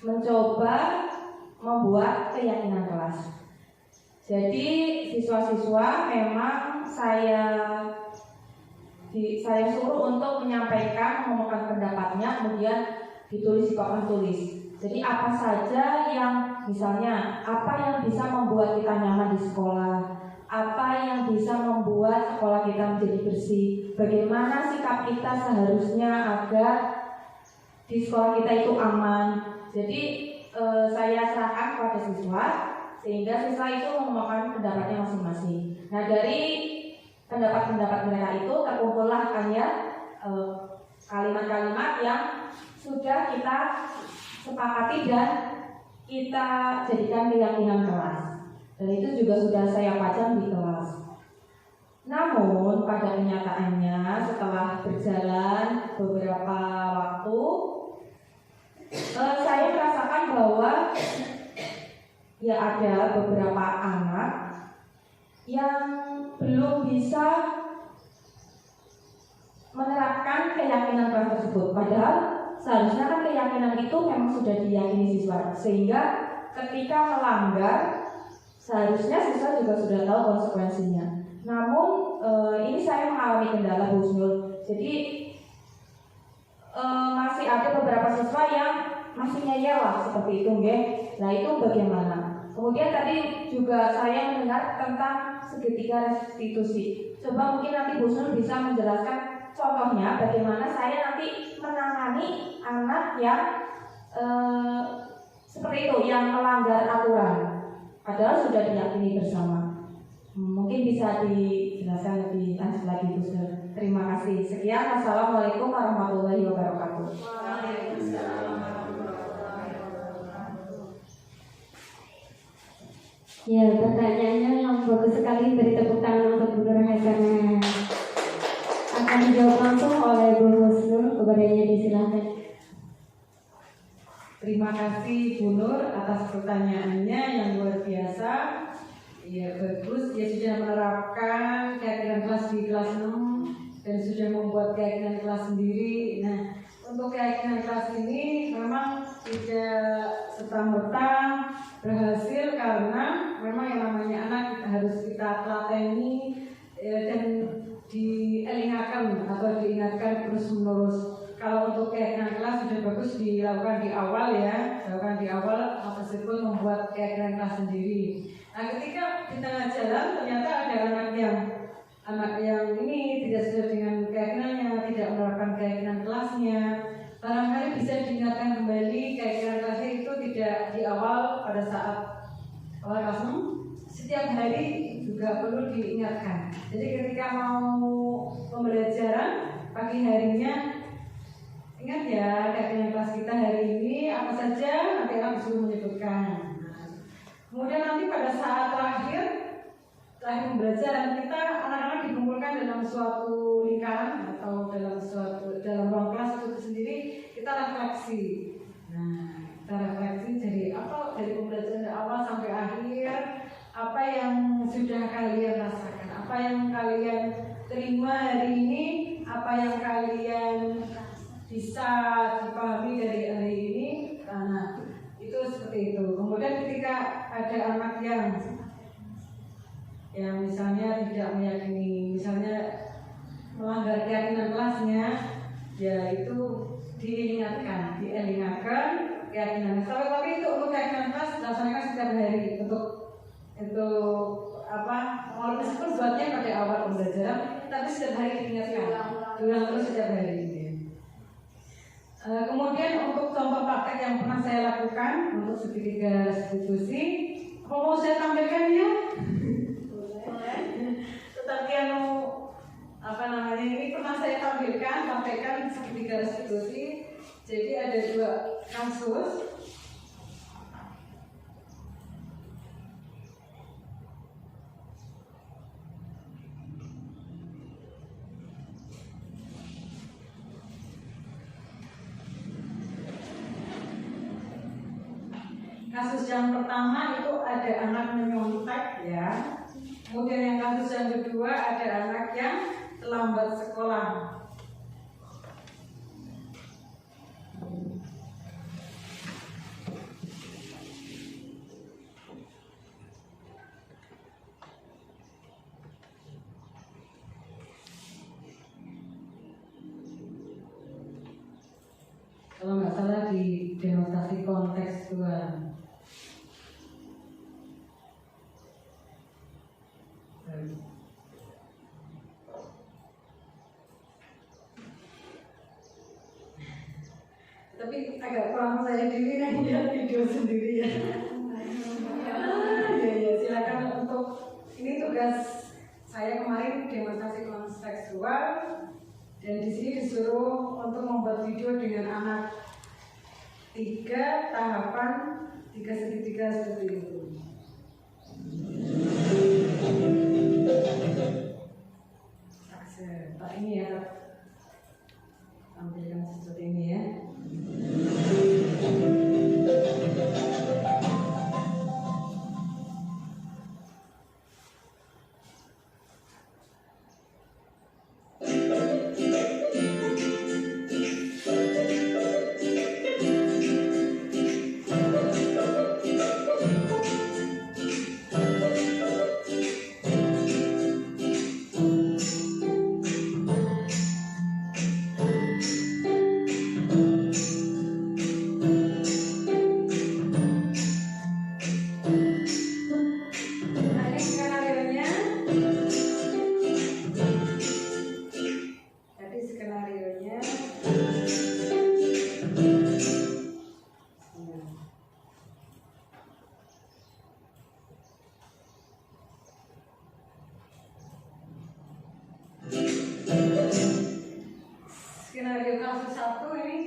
mencoba membuat keyakinan kelas. Jadi siswa-siswa memang saya suruh untuk menyampaikan, mengumumkan pendapatnya, kemudian ditulis di papan tulis. Jadi apa saja yang misalnya apa yang bisa membuat kita nyaman di sekolah, apa yang bisa membuat sekolah kita menjadi bersih, bagaimana sikap kita seharusnya agar di sekolah kita itu aman. Jadi saya serahkan kepada siswa sehingga siswa itu mengumumkan pendapatnya masing-masing. Nah, dari pendapat-pendapat mereka itu terkumpullah kalimat-kalimat yang sudah kita sepakati dan kita jadikan keyakinan kelas. Dan itu juga sudah saya pajang di kelas. Namun pada kenyataannya setelah berjalan beberapa waktu, saya merasakan bahwa ya ada beberapa anak yang belum bisa menerapkan keyakinan kelas tersebut. Padahal seharusnya kan keyakinan itu memang sudah diyakini siswa, sehingga ketika melanggar seharusnya siswa juga sudah tahu konsekuensinya. Namun ini saya mengalami kendala, Bu Husnul. Jadi masih ada beberapa siswa yang masih ngeyel lah seperti itu, nggih. Nah, itu bagaimana? Kemudian tadi juga saya mendengar tentang segitiga restitusi. Coba mungkin nanti Bu Husnul bisa menjelaskan contohnya bagaimana saya nanti menangani anak yang seperti itu, yang melanggar aturan padahal sudah diyakini bersama. Mungkin bisa dijelaskan lebih lanjut lagi, Bu Husnul. Terima kasih. Sekian. Wassalamualaikum warahmatullahi wabarakatuh. Ya, pertanyaannya yang bagus sekali, beri tepuk tangan untuk Bu Nur Hasanah. Akan dijawab langsung oleh Bu Husnul, kepadanya disilahkan. Terima kasih Bu Nur atas pertanyaannya yang luar biasa. Ya, bagus, dia sudah menerapkan keyakinan kelas di kelas 6 dan sudah membuat keyakinan kelas sendiri. Nah, untuk keyakinan kelas ini memang tidak serta-merta berhasil karena memang yang namanya anak harus kita telateni dan diingatkan atau diingatkan terus-menerus. Kalau untuk keyakinan kelas sudah bagus dilakukan di awal ya, dilakukan di awal meskipun membuat keyakinan kelas sendiri. Nah, ketika di tengah jalan ternyata ada anak yang ini tidak sesuai dengan keyakinannya, tidak menerapkan keyakinan kelasnya. Barangkali bisa diingatkan kembali keyakinan kelasnya itu tidak di awal pada saat awal kelas 6, setiap hari juga perlu diingatkan. Jadi ketika mau pembelajaran pagi harinya, ingat ya keyakinan kelas kita hari ini apa saja, nanti anak disuruh menyebutkan. Kemudian nanti pada saat terakhir pembelajaran kita, anak-anak dikumpulkan dalam suatu lingkaran atau dalam ruang kelas itu sendiri, kita refleksi. Nah, kita refleksi dari pembelajaran dari awal sampai akhir, apa yang sudah kalian rasakan, apa yang kalian terima hari ini, apa yang kalian bisa dipahami dari hari ini. Nah, itu seperti itu. Kemudian ketika ada anak yang misalnya tidak meyakini, misalnya melanggar keyakinan kelasnya, ya itu diingatkan keyakinan. Tapi itu untuk keyakinan kelas dilaksanakan setiap hari untuk meskipun buatnya pada awal pembelajaran, tapi setiap hari diingatkan, diulang terus setiap hari. Kemudian untuk contoh praktek yang pernah saya lakukan untuk segitiga restitusi, mau saya tampilkan ya? Tetapi ini pernah saya sampaikan segitiga restitusi. Jadi ada 2 kasus. Kasus yang pertama itu ada anak menyontek ya. Kemudian yang kasus yang kedua ada anak yang terlambat sekolah. seksual. Tapi agak kurang saya diri nih lihat video sendiri ya. Ya, silakan untuk ini tugas saya kemarin demonstrasi seksual dan di sini disuruh untuk membuat video dengan anak 3 tahapan 3 segitiga seperti itu. Pak ini ya, tampilkan seperti ini ya. Skenario kasus 1 ini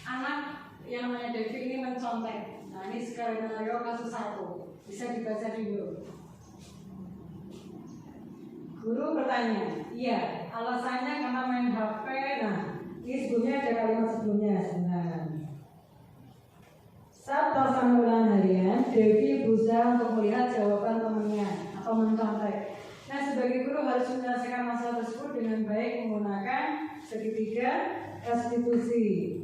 anak yang namanya Devi ini mencontek. Nah ini skenario kasus 1, bisa dibaca dulu. Guru bertanya, iya, alasannya karena main HP. Nah ini sebelumnya ada kalimat sebelumnya sebenarnya. Saat pelaksanaan ulangan harian, Devi berusaha untuk melihat jawaban temannya atau mencontek. Nah, sebagai guru harus menyelesaikan masalah tersebut dengan baik menggunakan segitiga restitusi.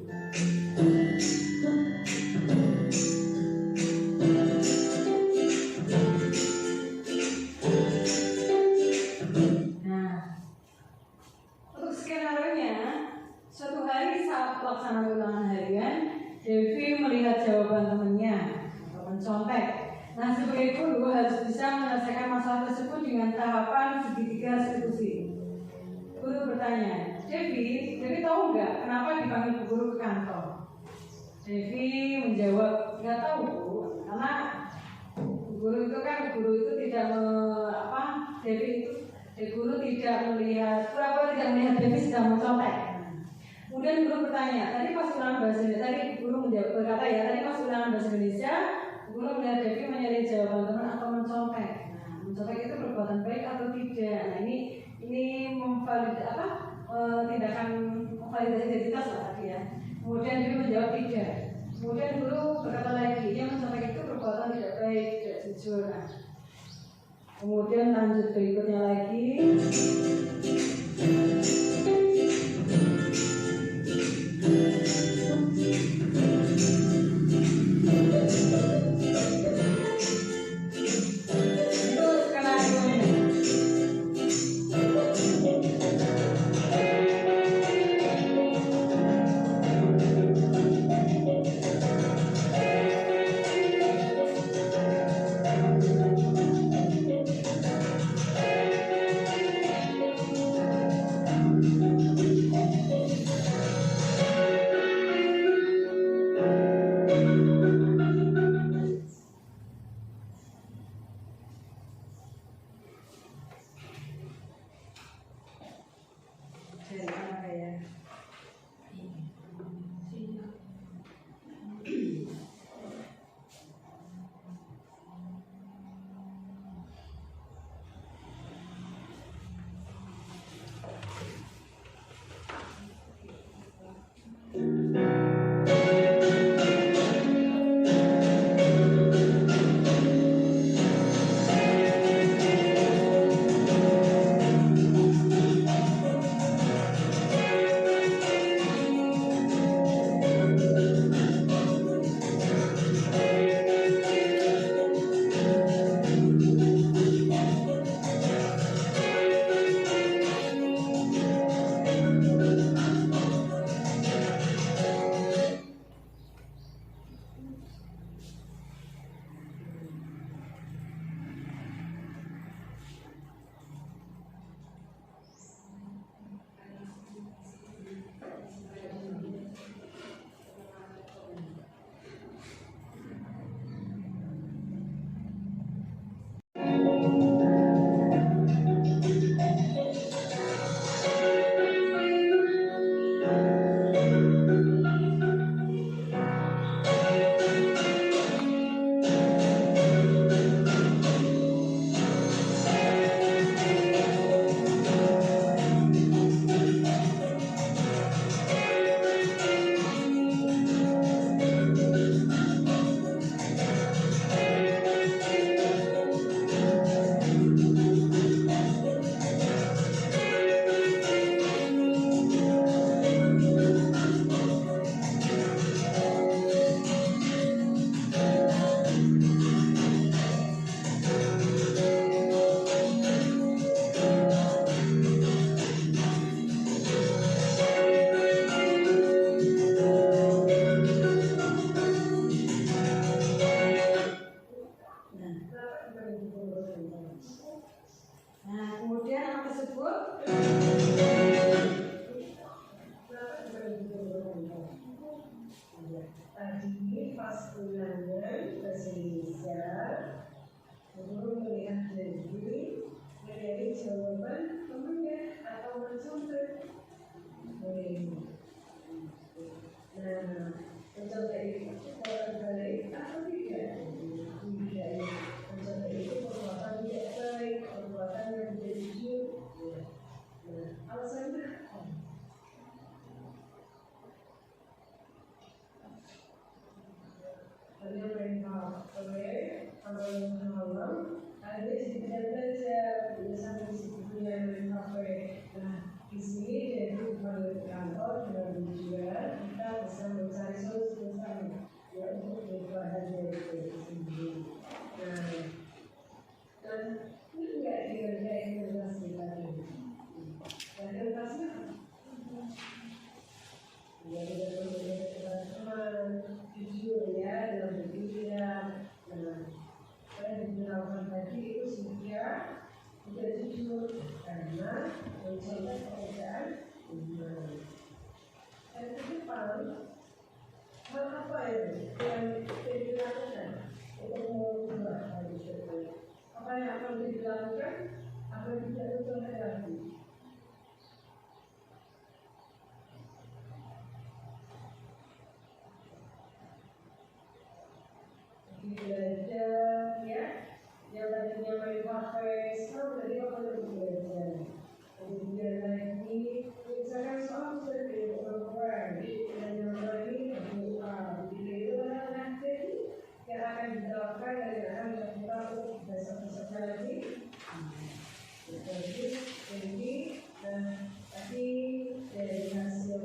Nah, untuk skenario-nya, suatu hari saat pelaksanaan ulangan harian, Devi melihat jawaban temannya atau mencontek. Nah, sebagai guru harus bisa menyelesaikan masalah tersebut dengan tahapan segitiga restitusi. Guru bertanya, Devi tahu nggak kenapa dipanggil guru ke kantor? Devi menjawab, nggak tahu Bu, karena guru itu tidak guru tidak melihat, pura-pura tidak melihat Devi sedang mencontek. Kemudian guru bertanya, tadi pas ulangan bahasa Indonesia, tadi pas ulangan bahasa Indonesia, guru melihat Devi menyari jawaban teman atau mencontek. Nah, mencontek itu perbuatan baik atau tidak? Nah, ini tindakan memvalidasi identitas lah tadi ya. Kemudian dia menjawab tidak. Kemudian guru berkata lagi, dia mencontek itu perbuatan tidak baik, tidak jujur. Nah, kemudian lanjut berikutnya lagi. Nah, kemudian anak tersebut tadi pas ulangan bahasa Indonesia sebelum melihat jadi menjadi jawaban temannya atau mencontoh. Nah, mencontoh itu baik atau tidak? Tidak. Mencontoh itu perbuatan tidak baik, perbuatan yang tidak jujur. Nah, alasannya apa? Ada mereka kalau yang malam ada di belajar biasanya di situ yang mereka nah di sini jadi pada kantor dengan tujuan kita bisa mencari solusi bersama ya untuk perubahan dari sendiri. Nah dan ini enggak dikerjain dengan sekali. Dan pasnya ya kita teman-teman jujur ya dalam berpikir. Nah, saya diberitahukan tadi itu setia tidak jujur karena mencontoh pekerjaan iman. Dan ke depan hal apa yang dilakukan untuk mengubah hal tersebut? Apa yang akan dilakukan? Apa yang tidak terjadi? Belajar ya, yang tadinya main kafe sekarang dari apa lagi belajar. Kemudian lagi misalkan soal seperti orang dan yang lain doa. Jadi itu adalah nanti yang akan dilakukan dan yang akan dilakukan untuk besok-besok lagi. Jadi tadi dari hasil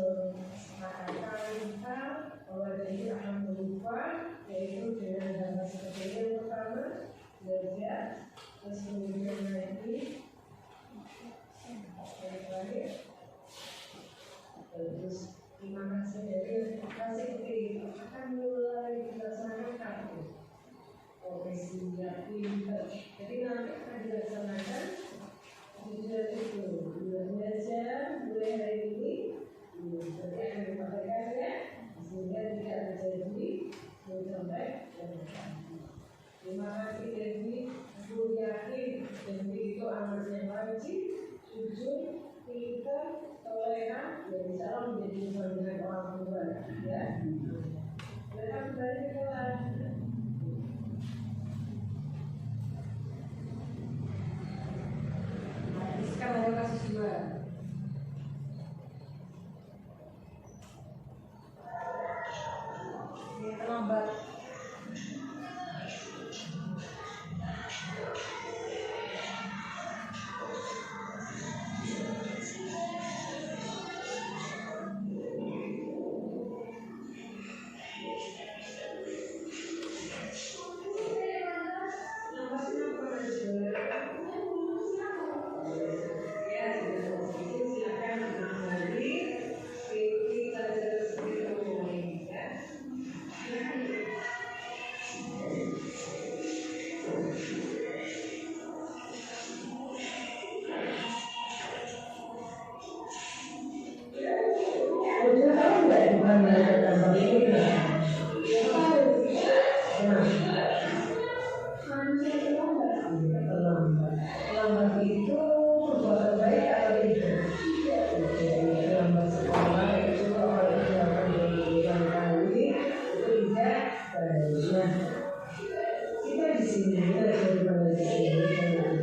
kesepakatan kita bahwa jadi akan berubah yaitu dengan hal seperti yang pertama belajar, terus kemudian lagi terakhir terus terima kasih dari kasih itu akan mulai dilaksanakan profesi yang pintar. Jadi nanti akan dilaksanakan tujuan itu belajar mulai hari ini nanti akan dipakai ya sehingga tidak terjadi mencapai dan terima kasih Devi. Aku yakin Devi itu amat yang wajib, jujur, pintar, toleran, dan insya Allah menjadi dengan orang tua ya. Mereka kembali ke kelas. sekarang ada kasus 2. Ini terlambat. Lambat itu perbuatan baik atau tidak? Lambat sekolah itu kalau dilakukan berulang kali itu tidak baik. Kita di sini kita di sini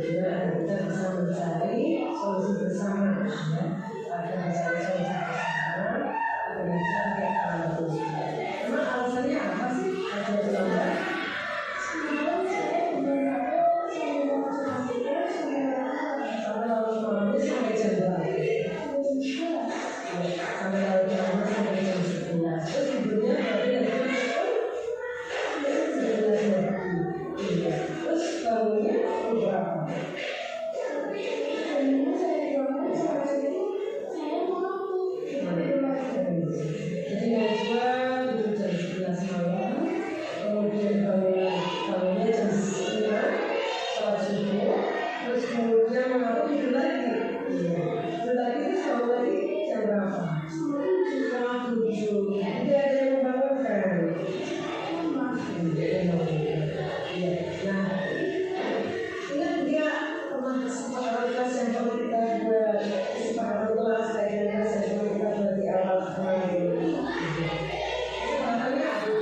kita bisa mencari solusi bersama. Ada mencari solusi bersama, ada mencari setengah 6 tidur lagi. Iya. Tidur lagi itu selalu lagi jam berapa? Setengah 7. Tidak ada yang membangunkan. Iya. Nah, ingat dia pernah kesepakatan kelas yang perlu kita buat, kesepakatan kelas dengan kelas yang perlu kita buat di awal kemarin. Kesempatannya apa?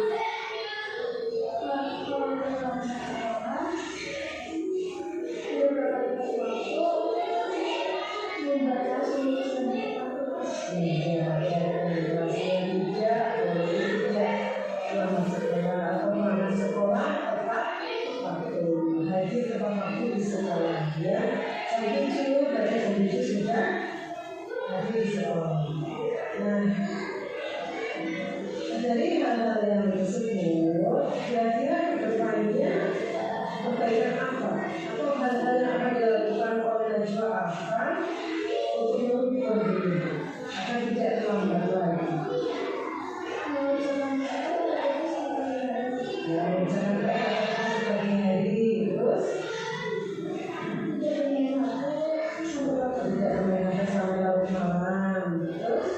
Dari hal-hal yang tersebut, kira-kira kedepannya kebaikan apa? Atau hal-hal yang akan dilakukan oleh Najwa Afan untuk menumbuhkan diri akan tidak terlambat lagi. Ya, jangan katakan sebagai hari terus tidak main apa sampai larut malam terus.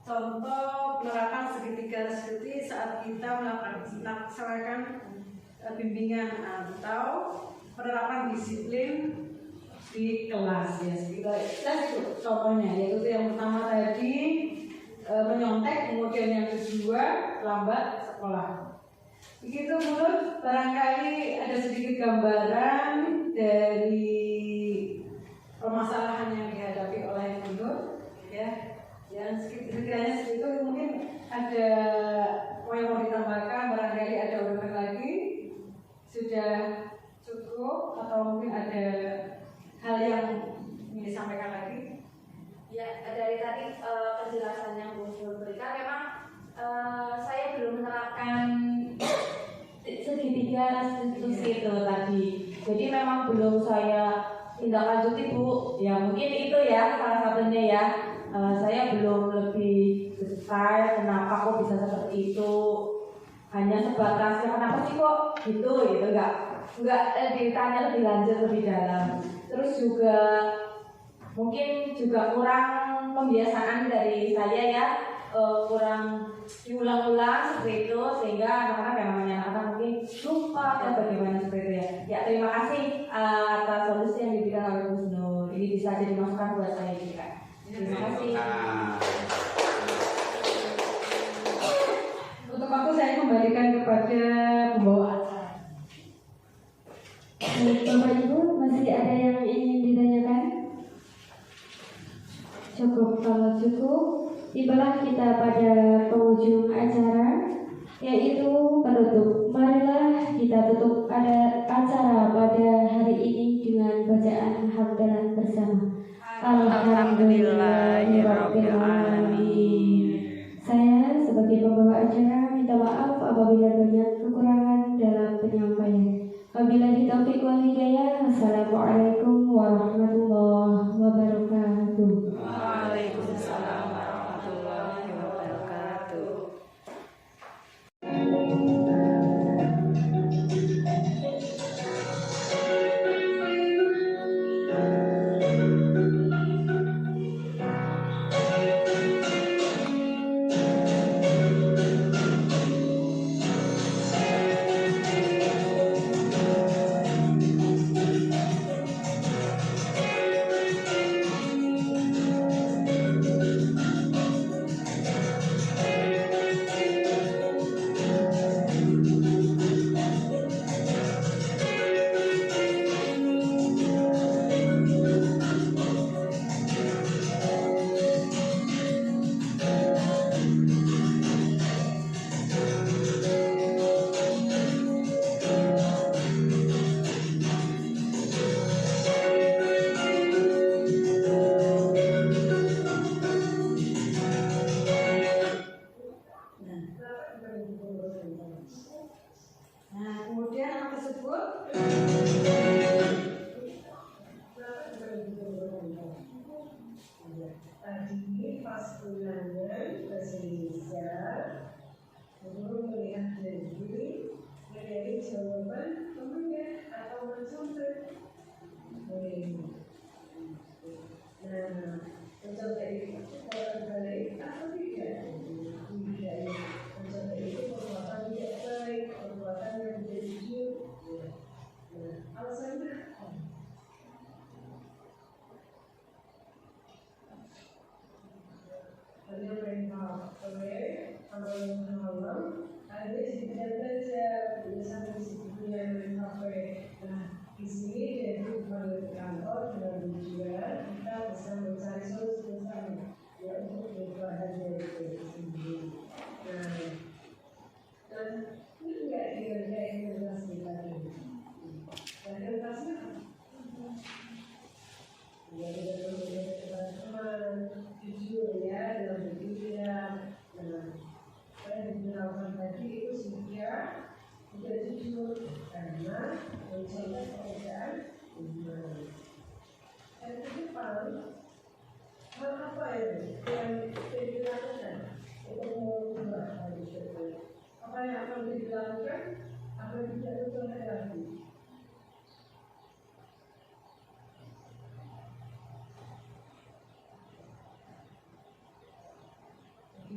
Contoh penerapan segitiga seperti saat kita melaksanakan bimbingan atau penerapan disiplin di kelas ya. Kita itu contohnya, yaitu yang pertama tadi menyontek, kemudian yang kedua lambat sekolah. Begitu menurut barangkali ada sedikit gambaran dari permasalahan yang dihadapi oleh Nur ya. Yang sekiranya seperti itu mungkin ada yang mau ditambahkan, barangkali ada ulangan lagi, sudah cukup atau mungkin ada hal yang ingin disampaikan lagi? Ya, dari tadi penjelasan yang Bu Nur berikan memang saya belum menerapkan segitiga restitusi itu tadi. Jadi memang belum saya tindak lanjuti Bu. Ya mungkin itu ya salah satunya ya. Saya belum lebih detail kenapa kok bisa seperti itu, hanya sebatas ya kenapa sih kok gitu enggak ditanya lebih lanjut lebih dalam. Terus juga mungkin juga kurang pembiasaan dari saya ya, kurang diulang-ulang seperti itu sehingga anak-anak yang namanya anak-anak mungkin lupa atau bagaimana seperti itu ya. Ya terima kasih atas solusi yang diberikan oleh Bu Nur. Ini bisa jadi masukan buat saya juga. Terima kasih. Untuk waktu saya kembalikan kepada pembawa acara. Bapak Ibu, masih ada yang ingin ditanyakan? Cukup, kalau cukup, tibalah kita pada penghujung acara, yaitu penutup. Marilah kita tutup acara pada hari ini dengan bacaan hamdalah bersama. Alhamdulillahirabbil alamin. Saya sebagai pembawa acara minta maaf apabila banyak kekurangan dalam penyampaian. Wabillahi taufiq wal hidayah. Assalamualaikum warahmatullahi wabarakatuh. Waalaikumsalam warahmatullahi wabarakatuh. Nah, kemudian anak tersebut tadi pas ulangan bahasa Indonesia sebelum melihat dari menjadi jawaban temannya atau mencontoh. Nah, mencontoh itu baik atau tidak? Tidak. Mencontoh itu perbuatan tidak baik, perbuatan yang tidak jujur. Nah, alasannya apa? Hanya mereka kalau yang malam ada di belajar biasanya disebutnya mereka. Nah, di sini jadi pada kantor dengan tujuan kita bisa mencari solusi bersama ya untuk perubahan dari diri sendiri. Nah, dan ini enggak dikerjain jelas kita ini. Dan kertasnya ya kita perlu teman-teman jujur ya dalam berpikir. Nah, saya diberitahukan tadi itu tidak jujur karena mencoba pekerjaan iman. Dan ke depan hal apa yang dilakukan untuk mengubah hal tersebut? Apa yang akan dilakukan? Apa yang tidak terjadi?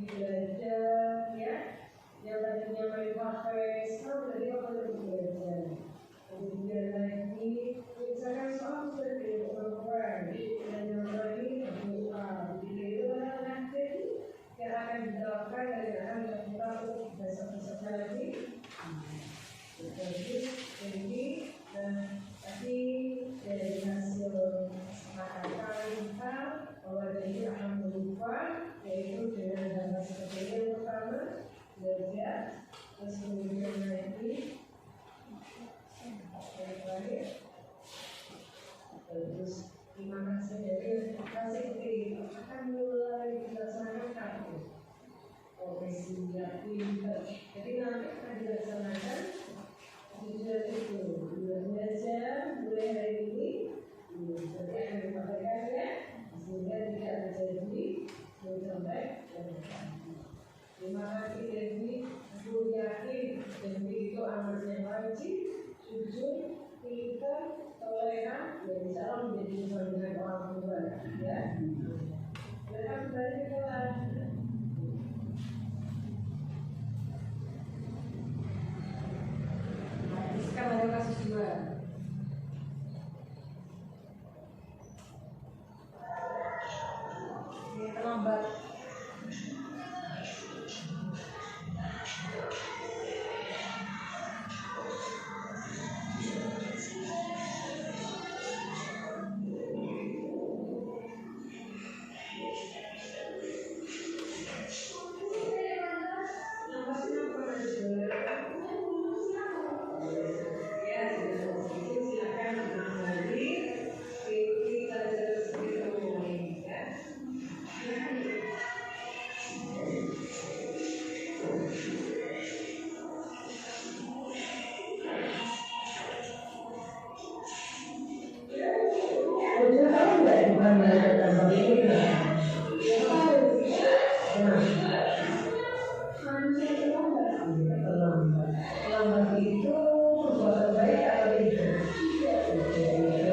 Belajar ya, yang tadinya main kafe sekarang dari apa lagi belajar. Kemudian lagi misalkan soal seperti orang dan yang lain doa. Jadi itu adalah nanti yang akan dilakukan dan yang akan dilakukan untuk besok-besoknya lagi. Jadi tadi dari hasil kesepakatan kita bahwa jadi akan berubah, yaitu dengan gambar seperti yang pertama belajar, terus kemudian lagi yang terakhir terus terima kasih. Jadi kasih seperti itu akan mulai dilaksanakan profesi pintar. Jadi nanti akan dilaksanakan tujuan itu belajar mulai hari ini jadi akan dipakai sehingga tidak terjadi mencapai keberhasilan. Terima kasih Devi. Aku yakin Devi itu amatnya wajib, jujur, pintar, toleran, dan insya Allah menjadi sesuai dengan orang tua. Ya. Mereka kembali ke kelas. sekarang ada kasus 2. Ini terlambat. Lambat itu perbuatan baik atau tidak?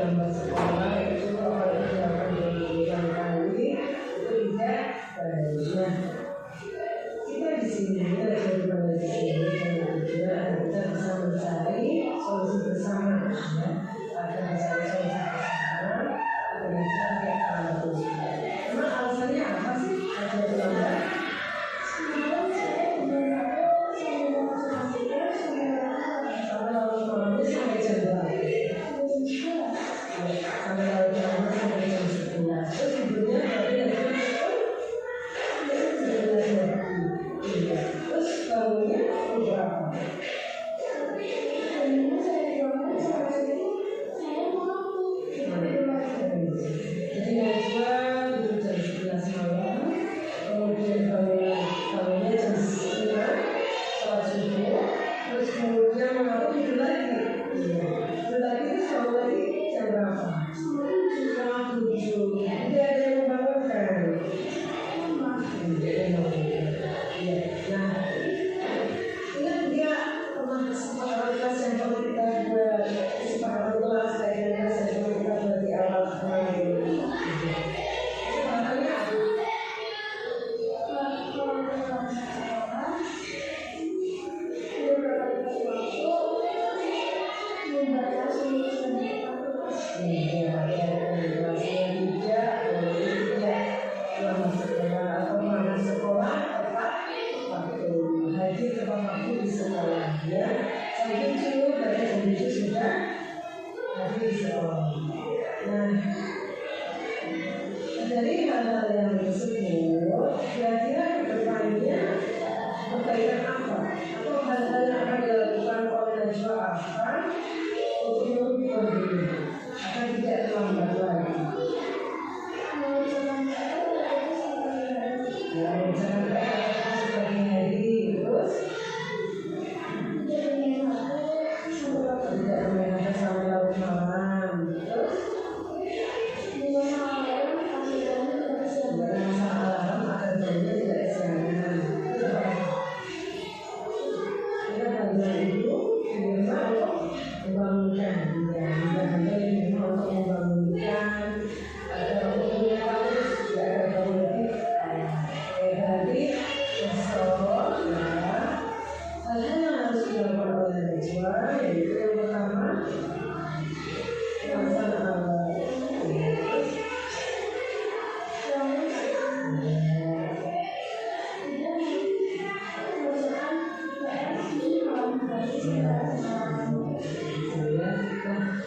Lambat sekolah itu kalau dilakukan berulang kali itu tidak baik. Kita di sini kita lagi tepat waktu di sekolah ya. Jam 7 dari jam 7 sudah ada di sekolah. Nah, dari hal-hal yang tersebut, kira-kira kedepannya berkaitan apa? Atau hal-hal yang akan dilakukan oleh Najwa Afan untuk menumbuhkan diri agar tidak terlambat lagi. Ya, jangan sebagai hari terus tidak bermain HP sampai larut malam. Terus alarm agar jangan tidak kesiangan. Kita bantuan ibu di rumah untuk membangunkan, ya, kita bantuan di rumah untuk membangunkan agar umurnya bagus, ya, agar kamu lebih berarti besok, ya, hal-hal yang harus dilakukan oleh Najwa yaitu yang pertama pelaksanaan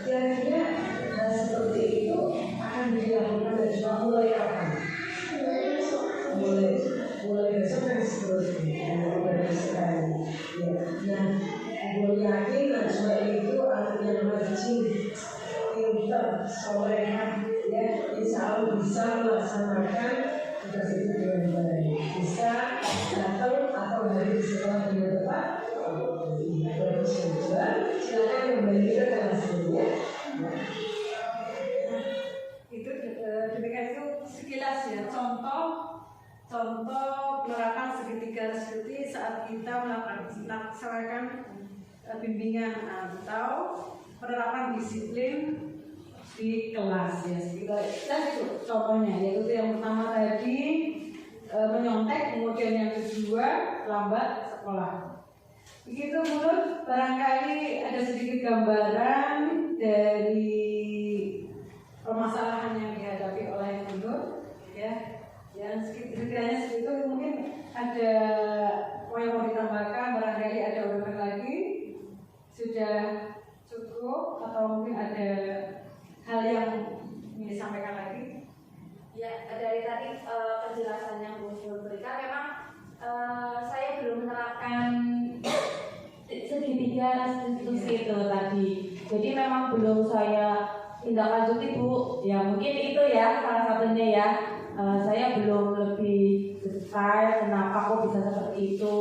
kira-kira hal seperti itu akan dilakukan Najwa mulai kapan? Mulai besok dan seterusnya, mulai sekali. Ya, nah, gue yakin Najwa itu anak yang rajin, pintar, soleha, ya, insya Allah bisa melaksanakan tugas itu dengan baik, bisa datang atau hari di sekolah dengan tepat. Bagus Najwa, silakan kembali ke kelas ya. Itu demikian itu sekilas ya contoh penerapan segitiga seperti saat kita melaksanakan bimbingan atau penerapan disiplin di kelas ya. Kita itu contohnya yaitu yang pertama tadi menyontek, kemudian yang kedua lambat sekolah. Begitu menurut barangkali ada sedikit gambaran dari permasalahan yang dihadapi oleh Nur ya. Yang sekiranya seperti itu mungkin ada yang mau ditambahkan, barangkali ada ulangan lagi sudah cukup atau mungkin ada hal yang ingin disampaikan lagi. Ya, dari tadi penjelasan yang Bu Nur berikan memang saya belum menerapkan segitiga restitusi itu tadi. Jadi memang belum saya tindak lanjuti Bu. Ya mungkin itu ya salah satunya ya. Saya belum lebih detail kenapa kok bisa seperti itu.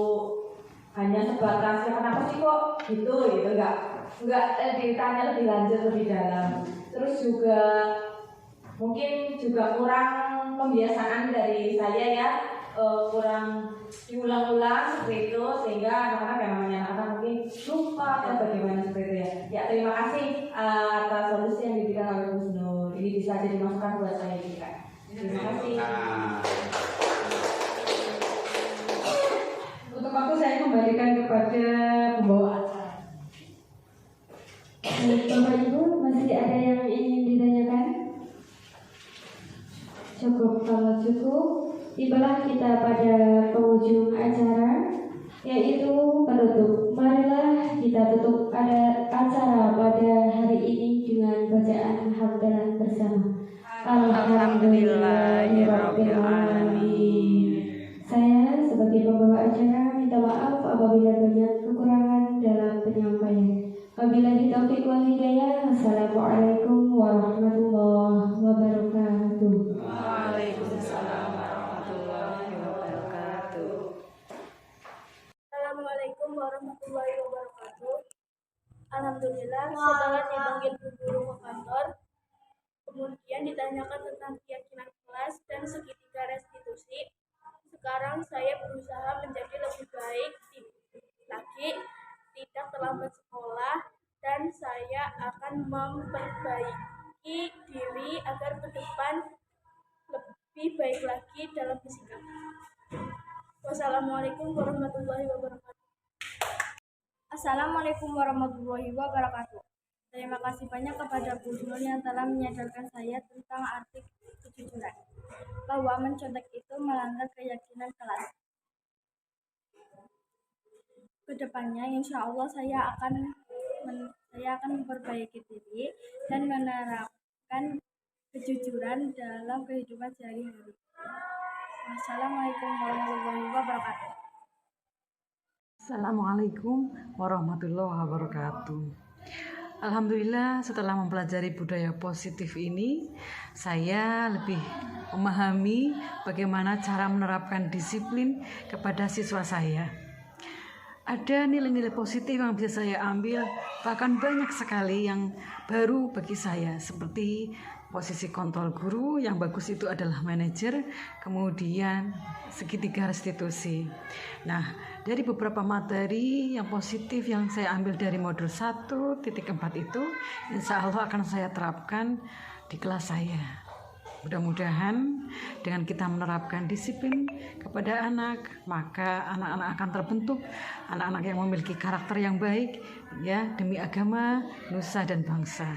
Hanya sebatas ya kenapa sih kok gitu enggak ditanya lebih lanjut lebih dalam. Terus juga mungkin juga kurang pembiasaan dari saya ya, kurang diulang-ulang seperti itu sehingga anak-anak yang namanya anak-anak mungkin lupa atau bagaimana seperti itu ya. Ya terima kasih atas solusi yang diberikan oleh Bu Nur. Ini bisa jadi masukan buat saya juga. Terima kasih. Untuk waktu saya kembalikan kepada pembawa acara. Bapak Ibu, masih ada yang ingin ditanyakan? Cukup, kalau cukup, tibalah kita pada penghujung acara, yaitu penutup. Marilah kita tutup acara pada hari ini dengan bacaan hamdalah bersama. Alhamdulillahirabbil alamin. Saya sebagai pembawa acara minta maaf apabila banyak kekurangan dalam penyampaian. Wabillahi taufiq wal hidayah. Assalamualaikum warahmatullahi wabarakatuh. Waalaikumsalam warahmatullahi wabarakatuh. Assalamualaikum warahmatullahi wabarakatuh. Alhamdulillah, setelah dipanggil Bu Guru ke kantor, kemudian ditanyakan tentang keyakinan kelas dan segitiga restitusi. Sekarang saya berusaha menjadi lebih baik lagi, tidak terlambat sekolah, dan saya akan memperbaiki diri agar ke depan lebih baik lagi dalam bersikap. Wassalamualaikum warahmatullahi wabarakatuh. Assalamualaikum warahmatullahi wabarakatuh. Terima kasih banyak kepada Bu Nur yang telah menyadarkan saya tentang arti kejujuran, bahwa mencontek itu melanggar keyakinan kelas. kedepannya insya Allah saya akan memperbaiki diri dan menerapkan kejujuran dalam kehidupan sehari-hari. Wassalamualaikum warahmatullahi wabarakatuh. Assalamualaikum warahmatullahi wabarakatuh. Alhamdulillah, setelah mempelajari budaya positif ini, saya lebih memahami bagaimana cara menerapkan disiplin kepada siswa saya. Ada nilai-nilai positif yang bisa saya ambil, bahkan banyak sekali yang baru bagi saya, seperti posisi kontrol guru. Yang bagus itu adalah manajer, kemudian segitiga restitusi. Nah, dari beberapa materi yang positif yang saya ambil dari modul 1.4 itu, insya Allah akan saya terapkan di kelas saya. Mudah-mudahan dengan kita menerapkan disiplin kepada anak, maka anak-anak akan terbentuk anak-anak yang memiliki karakter yang baik, ya, demi agama, nusa dan bangsa.